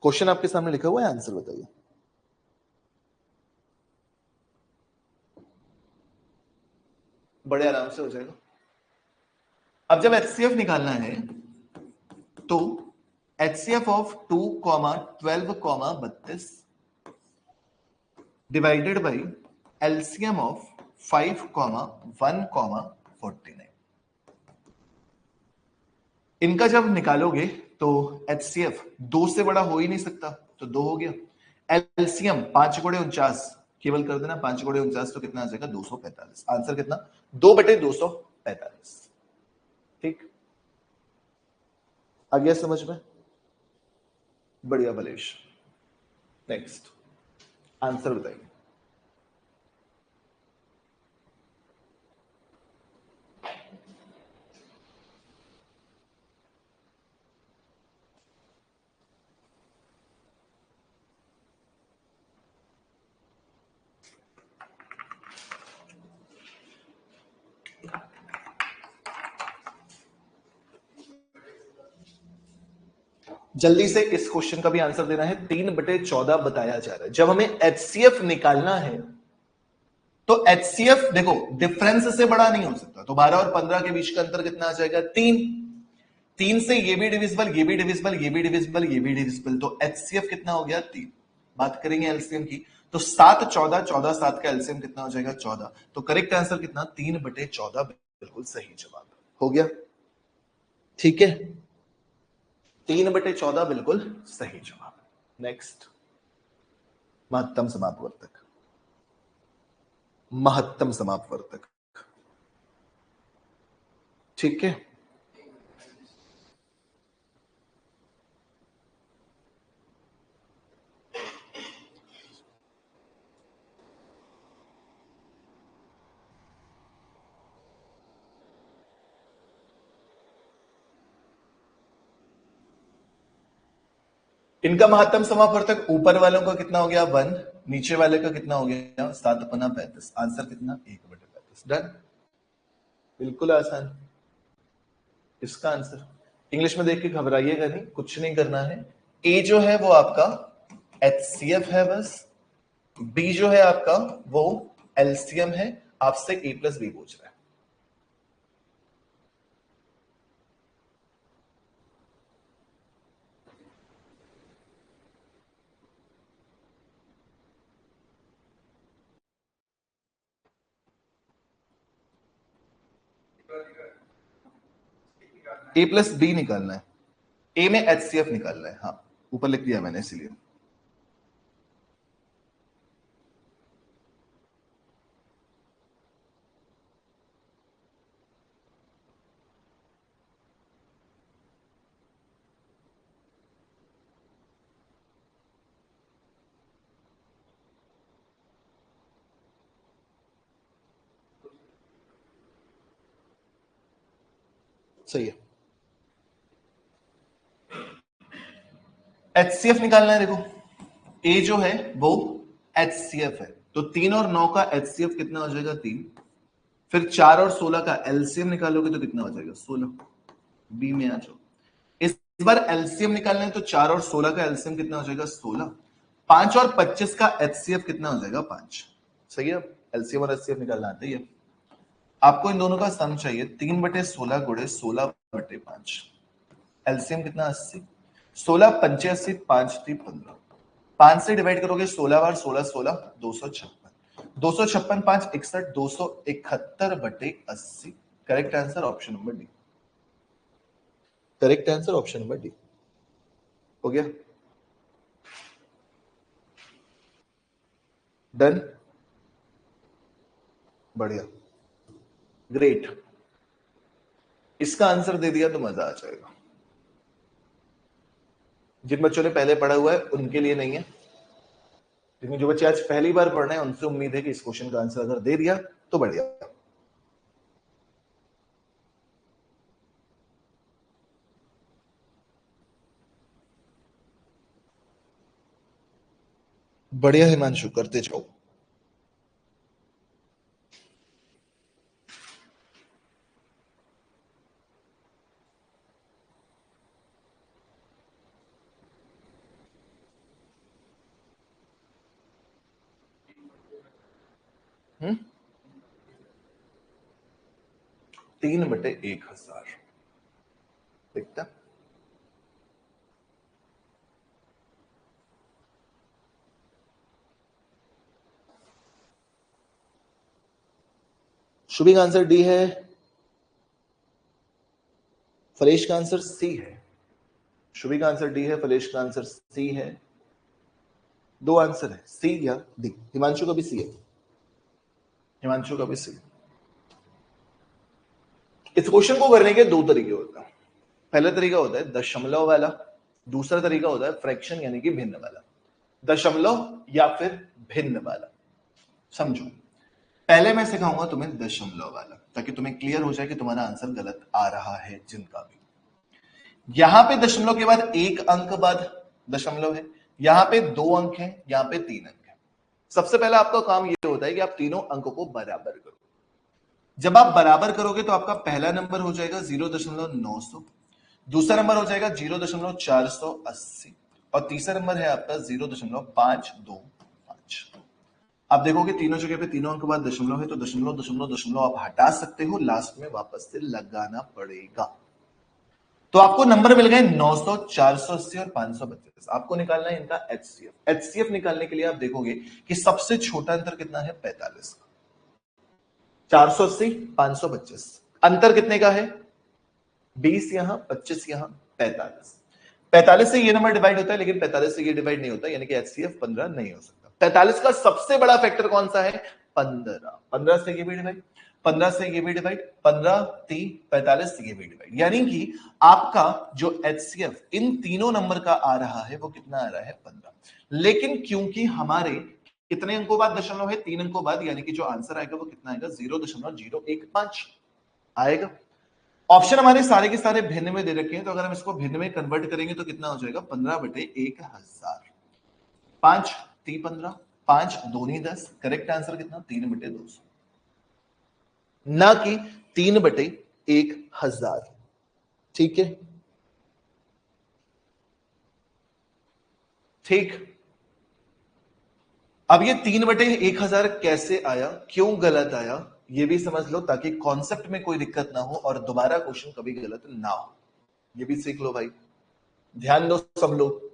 क्वेश्चन आपके सामने लिखा हुआ है, आंसर बताइए। बड़े आराम से हो जाएगा। अब जब एचसीएफ निकालना है तो HCF of 2, 12, 32 divided by LCM of 5, 1, 49। इनका जब निकालोगे तो एचसीएफ 2 से बड़ा हो ही नहीं सकता, तो 2 हो गया। एलसीएम 5 गुणे 49, केवल कर देना 5 गुणे 49, तो कितना आ जाएगा, 245। आंसर कितना, 2/245। ठीक, आ गया समझ में? बढ़िया भलेश। नेक्स्ट आंसर बताइए। जल्दी से इस क्वेश्चन का भी आंसर देना है। 3/14 बताया जा रहा है। जब हमें एचसीएफ निकालना है तो एचसीएफ देखो डिफरेंस से बड़ा नहीं हो सकता, तो 12 और 15 के बीच का अंतर कितना आ जाएगा, 3। 3 से ये भी डिविजिबल, ये भी डिविजिबल, ये भी डिविजिबल, ये भी डिविजिबल, तो एचसीएफ कितना हो गया, 3। बात करेंगे एलसीएम की, तो 7, 14, 14, 7 का एलसीएम कितना हो जाएगा, 14। तो करेक्ट आंसर कितना, 3/14 बिल्कुल सही जवाब हो गया। ठीक है, 3/14 बिल्कुल सही जवाब। नेक्स्ट, महत्तम समापवर्तक, महत्तम समापवर्तक। ठीक है, इनका महत्तम समापवर्तक ऊपर वालों का कितना हो गया, 1, नीचे वाले का कितना हो गया, 7 × 35। आंसर कितना, 1/35। डन, बिल्कुल आसान। इसका आंसर इंग्लिश में देख के घबराइएगा नहीं, कुछ नहीं करना है। ए जो है वो आपका HCF है बस, B जो है आपका वो LCM है, आपसे A प्लस B पूछ रहा है। A प्लस B निकालना है, A में HCF निकालना है। हाँ, ऊपर लिख दिया मैंने इसीलिए। सही है। HCF निकालना है, देखो A जो है वो HCF है, तो 3 और 9 का HCF कितना हो जाएगा 3, फिर 4 और 16 का LCM निकालोगे तो कितना हो जाएगा 16। B में आ जाओ, इस बार LCM निकालना है तो 4 और 16 का LCM कितना हो जाएगा 16, 5 और 25 का HCF कितना हो जाएगा 5। सही है, LCM और HCF निकालना आता है। आपको इन दोनों का सम चाहिए, 3/16 गुणे 16/5, LCM कितना 80, 16 × 85 5 × 15, 5 से डिवाइड करोगे 16 बार 16 16 256, 256 5 61 271/80। Correct answer option number D. Correct answer option number D. हो गया, डन, बढ़िया, ग्रेट। इसका आंसर दे दिया तो मजा आ जाएगा। जिन बच्चों ने पहले पढ़ा हुआ है उनके लिए नहीं है, लेकिन जो बच्चे आज पहली बार पढ़ रहे हैं उनसे उम्मीद है कि इस क्वेश्चन का आंसर अगर दे दिया तो बढ़िया। बढ़िया हिमांशु, करते जाओ। हम्म, 3/1000 दिखता। शुभी का आंसर डी है, फलेश का आंसर सी है। शुभी का आंसर डी है, फलेश का आंसर सी है। दो आंसर है, सी या डी। हिमांशु का भी सी है, हिमांशु का भी सी। इस क्वेश्चन को करने के दो तरीके होते हैं। पहला तरीका होता है दशमलव वाला, दूसरा तरीका होता है फ्रैक्शन यानी कि भिन्न वाला। दशमलव या फिर भिन्न वाला, समझो। पहले मैं सिखाऊंगा तुम्हें दशमलव वाला, ताकि तुम्हें क्लियर हो जाए कि तुम्हारा आंसर गलत आ रहा है जिनका भी। यहां पे दशमलव के बाद एक अंक बाद दशमलव है, यहां पे 2 अंक है, यहां पे 3 अंक है। सबसे पहला आपका काम यह होता है कि आप तीनों अंकों को बराबर करो। जब आप बराबर करोगे तो आपका पहला नंबर हो जाएगा 0.900, दूसरा नंबर हो जाएगा 0.480 और तीसरा नंबर है आपका 0.525। आप देखोगे तीनों जगह पे तीनों अंक बाद दशमलव है, तो दशमलव दशमलव दशमलव आप हटा सकते हो, लास्ट में वापस से लगाना पड़ेगा। तो आपको नंबर मिल गए 900, 480 और 525। आपको निकालना है इनका HCF। HCF निकालने के लिए आप देखोगे कि सबसे छोटा अंतर कितना है 45 का, 480 525, अंतर कितने का है 20 यहां 25 यहां 45। 45 से ये नंबर डिवाइड होता है, लेकिन 45 से ये डिवाइड नहीं होता, यानी कि HCF 15 नहीं हो सकता। 45 का सबसे बड़ा फैक्टर कौन सा है 15। 15 से ये भी डिवाइड, 15 से ये भी डिवाइड, 15 30 45 से ये भी डिवाइड, यानी कि आपका जो HCF इन तीनों नंबर का आ रहा है वो कितना आ रहा है 15। लेकिन क्योंकि हमारे कितने अंकों बाद दशमलव है 3 अंकों बाद, यानी कि जो आंसर आएगा वो कितना आएगा 0.015 आएगा। ऑप्शन हमारे सारे के सारे भिन्न में दे रखे हैं, तो अगर हम इसको भिन्न में कन्वर्ट करेंगे तो कितना हो जाएगा 15/1000। 5 3 15, 5 दूनी 10। करेक्ट आंसर कितना 3/200, ना कि 3/1000। ठीक है, ठीक। अब ये 3/1000 कैसे आया, क्यों गलत आया, ये भी समझ लो ताकि कॉन्सेप्ट में कोई दिक्कत ना हो और दोबारा क्वेश्चन कभी गलत ना हो। ये भी सीख लो भाई, ध्यान दो सब लोग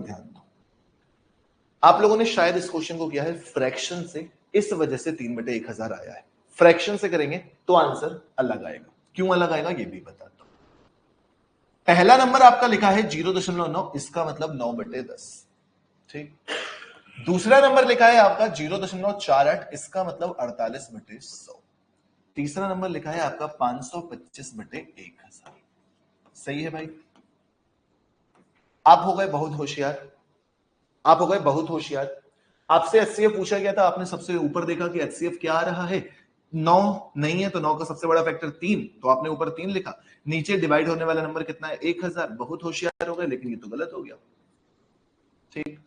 ध्यान दो। आप लोगों ने शायद इस क्वेश्चन को किया है फ्रैक्शन से, इस वजह से 3/1000 आया है। फ्रैक्शन से करेंगे तो आंसर अलग आएगा, क्यों अलग आएगा ये भी बताता हूं। पहला नंबर आपका लिखा है 0.9, इसका मतलब 9/10, ठीक। दूसरा नंबर लिखा है आपका 0.48, इसका मतलब 48/100। तीसरा नंबर लिखा है आपका 525/1000। सही है भाई। आप हो गए बहुत होशियार, आप हो गए बहुत होशियार। आपसे एचसीएफ पूछा गया था, आपने सबसे ऊपर देखा कि एचसीएफ क्या आ रहा है, 9 नहीं है, तो 9 का सबसे बड़ा फैक्टर 3, तो आपने ऊपर 3 लिखा। नीचे डिवाइड होने वाला नंबर कितना है, 1000। बहुत होशियार हो गए, लेकिन ये तो गलत हो गया, ठीक।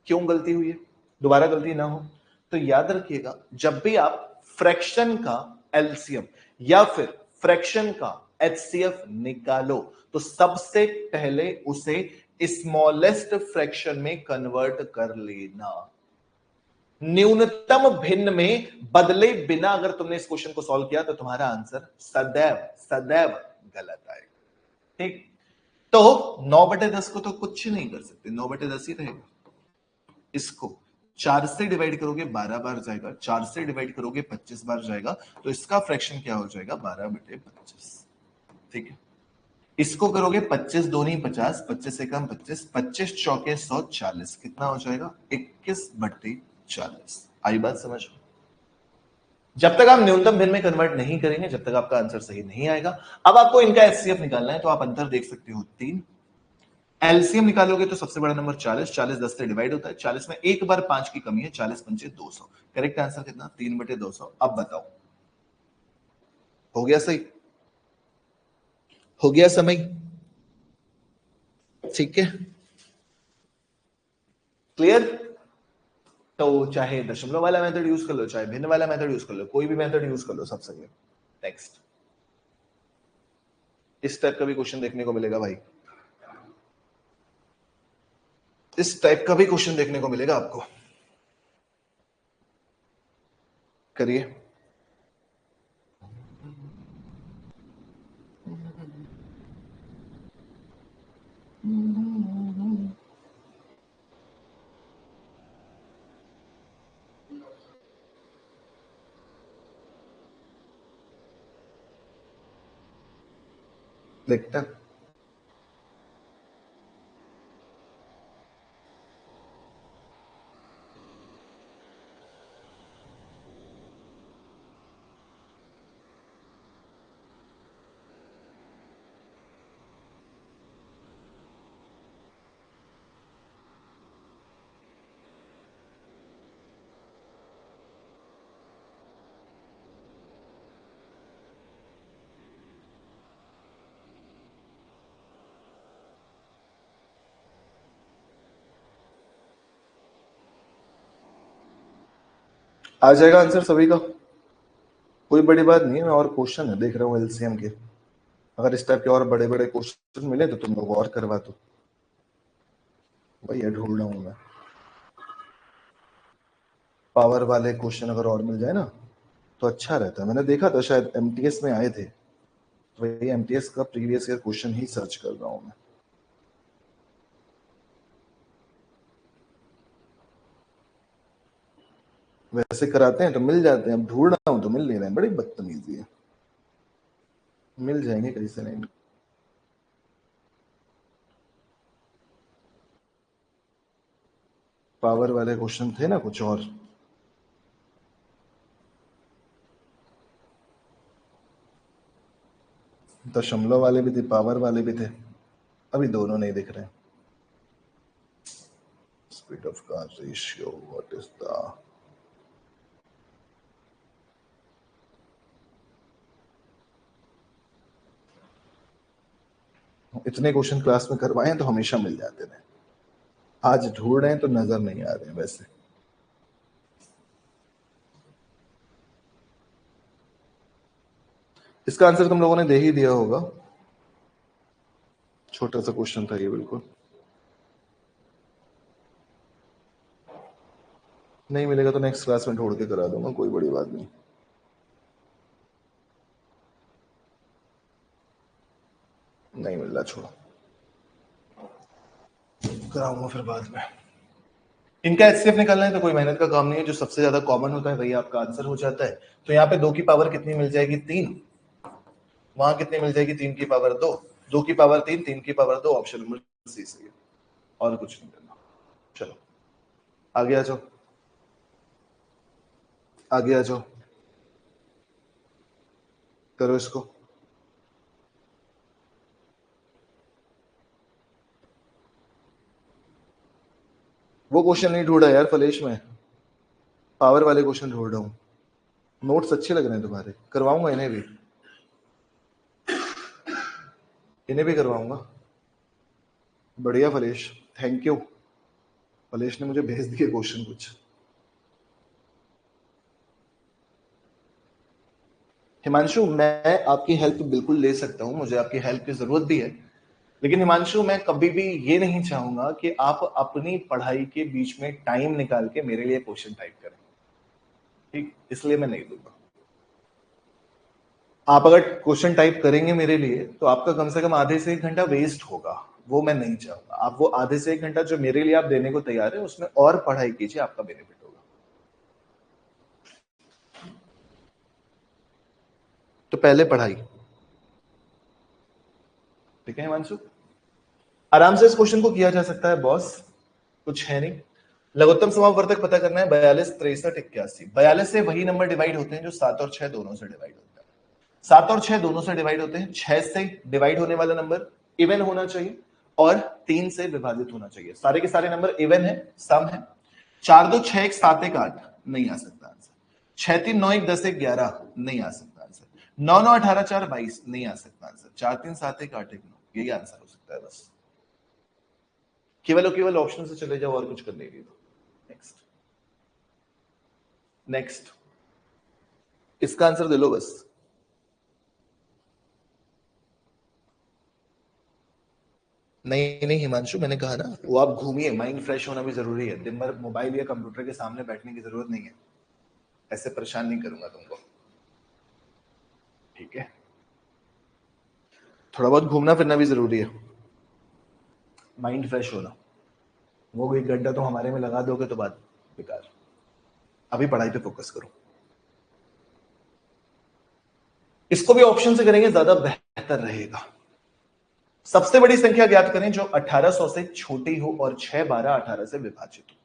क्यों गलती हुई है, दोबारा गलती ना हो तो याद रखिएगा, जब भी आप फ्रैक्शन का एलसीएम या फिर फ्रैक्शन का एचसीएफ निकालो तो सबसे पहले उसे स्मॉलेस्ट फ्रैक्शन में कन्वर्ट कर लेना। न्यूनतम भिन्न में बदले बिना अगर तुमने इस क्वेश्चन को सॉल्व किया तो तुम्हारा आंसर सदैव सदैव गलत आएगा, ठीक। तो 9/10 को तो कुछ नहीं कर सकते, 9/10 ही रहेगा। इसको 4 से डिवाइड करोगे 12 बार जाएगा, 4 से डिवाइड करोगे 25 बार जाएगा, तो इसका फ्रैक्शन क्या हो जाएगा, 12/25, ठीक है। इसको करोगे 25 दूनी 50, 25 से कम 25, 25 चौके 140, कितना हो जाएगा, 21/40। आई बात समझ। जब तक आप न्यूनतम भिन्न में कन्वर्ट नहीं करेंगे, जब तक आपका आंसर सही नहीं आएगा। अब आपको इनका एचसीएफ निकालना है, तो आप अंतर देख सकते हो 3। एलसीएम निकालोगे तो सबसे बड़ा नंबर 40, 40 10 से डिवाइड होता है, 40 में एक बार 5 की कमी है, 40 पंचे 200। करेक्ट आंसर कितना, 3/200। अब बताओ, हो गया सही, हो गया समय, ठीक है, क्लियर। तो चाहे दशमलव वाला मेथड यूज कर लो, चाहे भिन्न वाला मेथड यूज कर लो, कोई भी मेथड यूज कर लो, सब सही है। नेक्स्ट, इस टाइप का भी क्वेश्चन देखने को मिलेगा भाई, इस टाइप का भी क्वेश्चन देखने को मिलेगा आपको। करिए, देखते हैं। आ जाएगा आंसर सभी का, कोई बड़ी बात नहीं है। मैं और क्वेश्चन है देख रहा हूँ एलसीएम के, अगर इस टाइप के और बड़े बड़े क्वेश्चन मिले तो तुम लोग और करवा दो, भैया ढूंढ रहा हूँ मैं। पावर वाले क्वेश्चन अगर और मिल जाए ना तो अच्छा रहता है। मैंने देखा था शायद एमटीएस में आए थे, तो वही एमटीएस का प्रीवियस ईयर क्वेश्चन ही सर्च कर रहा हूँ मैं। वैसे कराते हैं तो मिल जाते हैं, अब ढूंढ रहा हूँ तो मिल नहीं रहे हैं, बड़ी बदतमीजी है। मिल जाएंगे कैसे नहीं। पावर वाले क्वेश्चन थे ना कुछ और, दशमलव वाले भी थे, पावर वाले भी थे, अभी दोनों नहीं दिख रहे। Speed of car ratio what is the, इतने क्वेश्चन क्लास में करवाए हैं तो हमेशा मिल जाते थे, आज ढूंढ रहे हैं तो नजर नहीं आ रहे हैं। वैसे इसका आंसर तुम लोगों ने दे ही दिया होगा, छोटा सा क्वेश्चन था ये बिल्कुल। नहीं मिलेगा तो नेक्स्ट क्लास में ढूंढ के करा दूंगा, कोई बड़ी बात नहीं। नहीं मिल रहा, छोड़ो, कराऊंगा फिर बाद में। इनका एचसीएफ निकालना है तो कोई मेहनत का काम नहीं है, जो सबसे ज्यादा कॉमन होता है वही आपका आंसर हो जाता है। तो यहाँ पे 2 की पावर कितनी मिल जाएगी, 3। वहां कितनी मिल जाएगी, 3 की पावर 2, 2 की पावर 3, 3 की पावर 2। ऑप्शन नंबर सी सही है, और कुछ नहीं करना। चलो आगे आ जाओ, आगे आ जाओ, करो इसको। वो क्वेश्चन नहीं ढूंढा यार फलेश में, पावर वाले क्वेश्चन ढूंढ रहा हूँ। नोट्स अच्छे लग रहे हैं तुम्हारे, करवाऊंगा इन्हें भी, इन्हें भी करवाऊंगा। बढ़िया फलेश, थैंक यू। फलेश ने मुझे भेज दिए क्वेश्चन कुछ। हिमांशु, मैं आपकी हेल्प बिल्कुल ले सकता हूं, मुझे आपकी हेल्प की जरूरत भी है, लेकिन हिमांशु मैं कभी भी ये नहीं चाहूंगा कि आप अपनी पढ़ाई के बीच में टाइम निकाल के मेरे लिए क्वेश्चन टाइप करें, ठीक? इसलिए मैं नहीं दूंगा। आप अगर क्वेश्चन टाइप करेंगे मेरे लिए तो आपका कम से कम आधे से 1 घंटा वेस्ट होगा, वो मैं नहीं चाहूंगा। आप वो आधे से 1 घंटा जो मेरे लिए आप देने को तैयार है उसमें और पढ़ाई कीजिए, आपका बेनिफिट होगा। तो पहले पढ़ाई, ठीक है हिमांशु? आराम से इस क्वेश्चन को किया जा सकता है बॉस, कुछ है नहीं। लघुत्तम समापवर्तक पता करना है, 42, 63, 81। 42 से वही नंबर डिवाइड होते हैं जो 7 और 6 दोनों से डिवाइड होता है। 7 और 6 दोनों से डिवाइड होते हैं। 6 से डिवाइड होने वाला नंबर इवन होना चाहिए और 3 से विभाजित होना चाहिए। सारे के सारे नंबर इवन है, सम है। 4 2 6 1 7 1 8 नहीं आ सकता आंसर। 6 3 9 1 10 1 11 नहीं आ सकता आंसर। 9 9 18 4 22 नहीं आ सकता आंसर। 4 3 7 1 8 1 9 यही आंसर हो सकता है बस। केवल और केवल ऑप्शन से चले जाओ और कुछ करने के लिए। नेक्स्ट, नेक्स्ट, इसका आंसर दे लो बस। नहीं नहीं हिमांशु, मैंने कहा ना वो आप घूमिए, माइंड फ्रेश होना भी जरूरी है। दिन भर मोबाइल या कंप्यूटर के सामने बैठने की जरूरत नहीं है। ऐसे परेशान नहीं करूंगा तुमको, ठीक है? थोड़ा बहुत घूमना फिरना भी जरूरी है, माइंड फ्रेश होना। वो 1 घंटा तो हमारे में लगा दोगे तो बात बेकार। अभी पढ़ाई पे फोकस करो। इसको भी ऑप्शन से करेंगे ज्यादा बेहतर रहेगा। सबसे बड़ी संख्या ज्ञात करें जो 1800 से छोटी हो और 6 12 18 से विभाजित हो।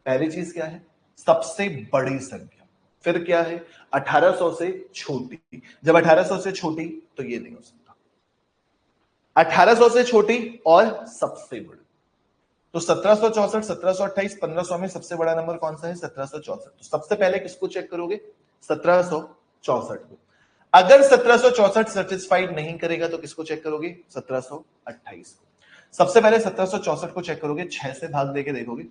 पहली चीज क्या है, सबसे बड़ी संख्या। फिर क्या है, 1800 से छोटी। जब 1800 से छोटी तो ये नहीं हो सकता। 1800 से छोटी और सबसे बड़ी, तो 1764, 1728, 1500 में सबसे बड़ा नंबर कौन सा है, 1764। तो सबसे पहले किसको चेक करोगे, 1764 को। अगर 1764 सेटिस्फाइड नहीं करेगा तो किसको चेक करोगे, 1728 को। सबसे पहले 1764 को चेक करोगे, 6 से भाग देके देखोगे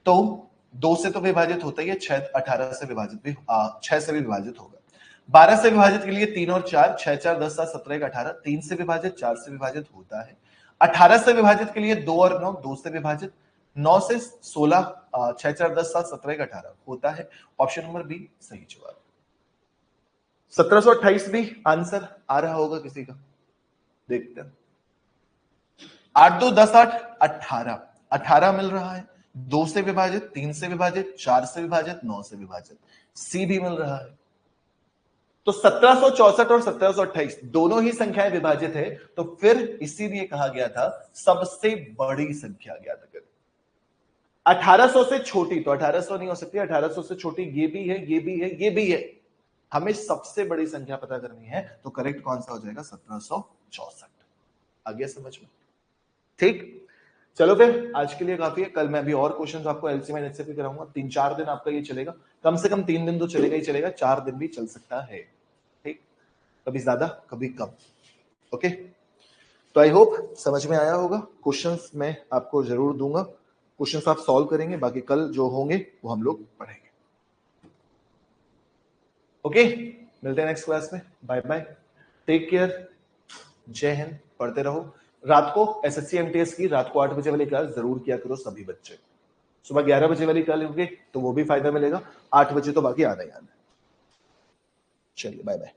तो 2 से तो विभाजित होता ही है, 6 18 से विभाजित भी 6 से भी विभाजित होगा। 12 से विभाजित के लिए 3 और 4, 6 4 10 7 17 1 18, 3 से विभाजित 4 से विभाजित होता है। 18 से विभाजित के लिए 2 और 9, 2 से विभाजित। 9 से 16, 6 4 10 7 17 1 18 होता है। ऑप्शन नंबर बी सही जवाब। 1728 भी आंसर आ रहा होगा किसी का, देखते हैं। 8 2 10 8 18, 18 मिल रहा है। 2 से विभाजित, 3 से विभाजित, 4 से विभाजित, 9 से विभाजित, सी भी मिल रहा है। तो 1764 और 1728 दोनों ही संख्याएं विभाजित है, तो फिर इसीलिए कहा गया था सबसे बड़ी संख्या ज्ञात करें। 1800 से छोटी तो 1800 नहीं हो सकती, 1800 से छोटी ये भी है, ये भी है, ये भी है। हमें सबसे बड़ी संख्या पता करनी है, तो करेक्ट कौन सा हो जाएगा, 1764। आ गया समझ में? ठीक, चलो फिर आज के लिए काफी है। कल मैं भी और क्वेश्चंस आपको एलसीएम एंड एचसीएफ कराऊंगा। 3-4 दिन आपका ये चलेगा, कम से कम 3 दिन तो चलेगा ही चलेगा, 4 दिन भी चल सकता है, ठीक? कभी ज्यादा कभी कम, ओके? तो आई होप समझ में आया होगा। क्वेश्चंस मैं आपको जरूर दूंगा, क्वेश्चंस आप सॉल्व करेंगे, बाकी कल जो होंगे वो हम लोग पढ़ेंगे, ओके? मिलते हैं नेक्स्ट क्लास में, बाय बाय, टेक केयर, जय हिंद। पढ़ते रहो। रात को एसएससी एमटीएस की रात को 8 बजे वाली क्लास जरूर किया करो सभी बच्चे, सुबह 11 बजे वाली कर लोगे तो वो भी फायदा मिलेगा, 8 बजे तो बाकी आधा ही आना है। चलिए बाय बाय।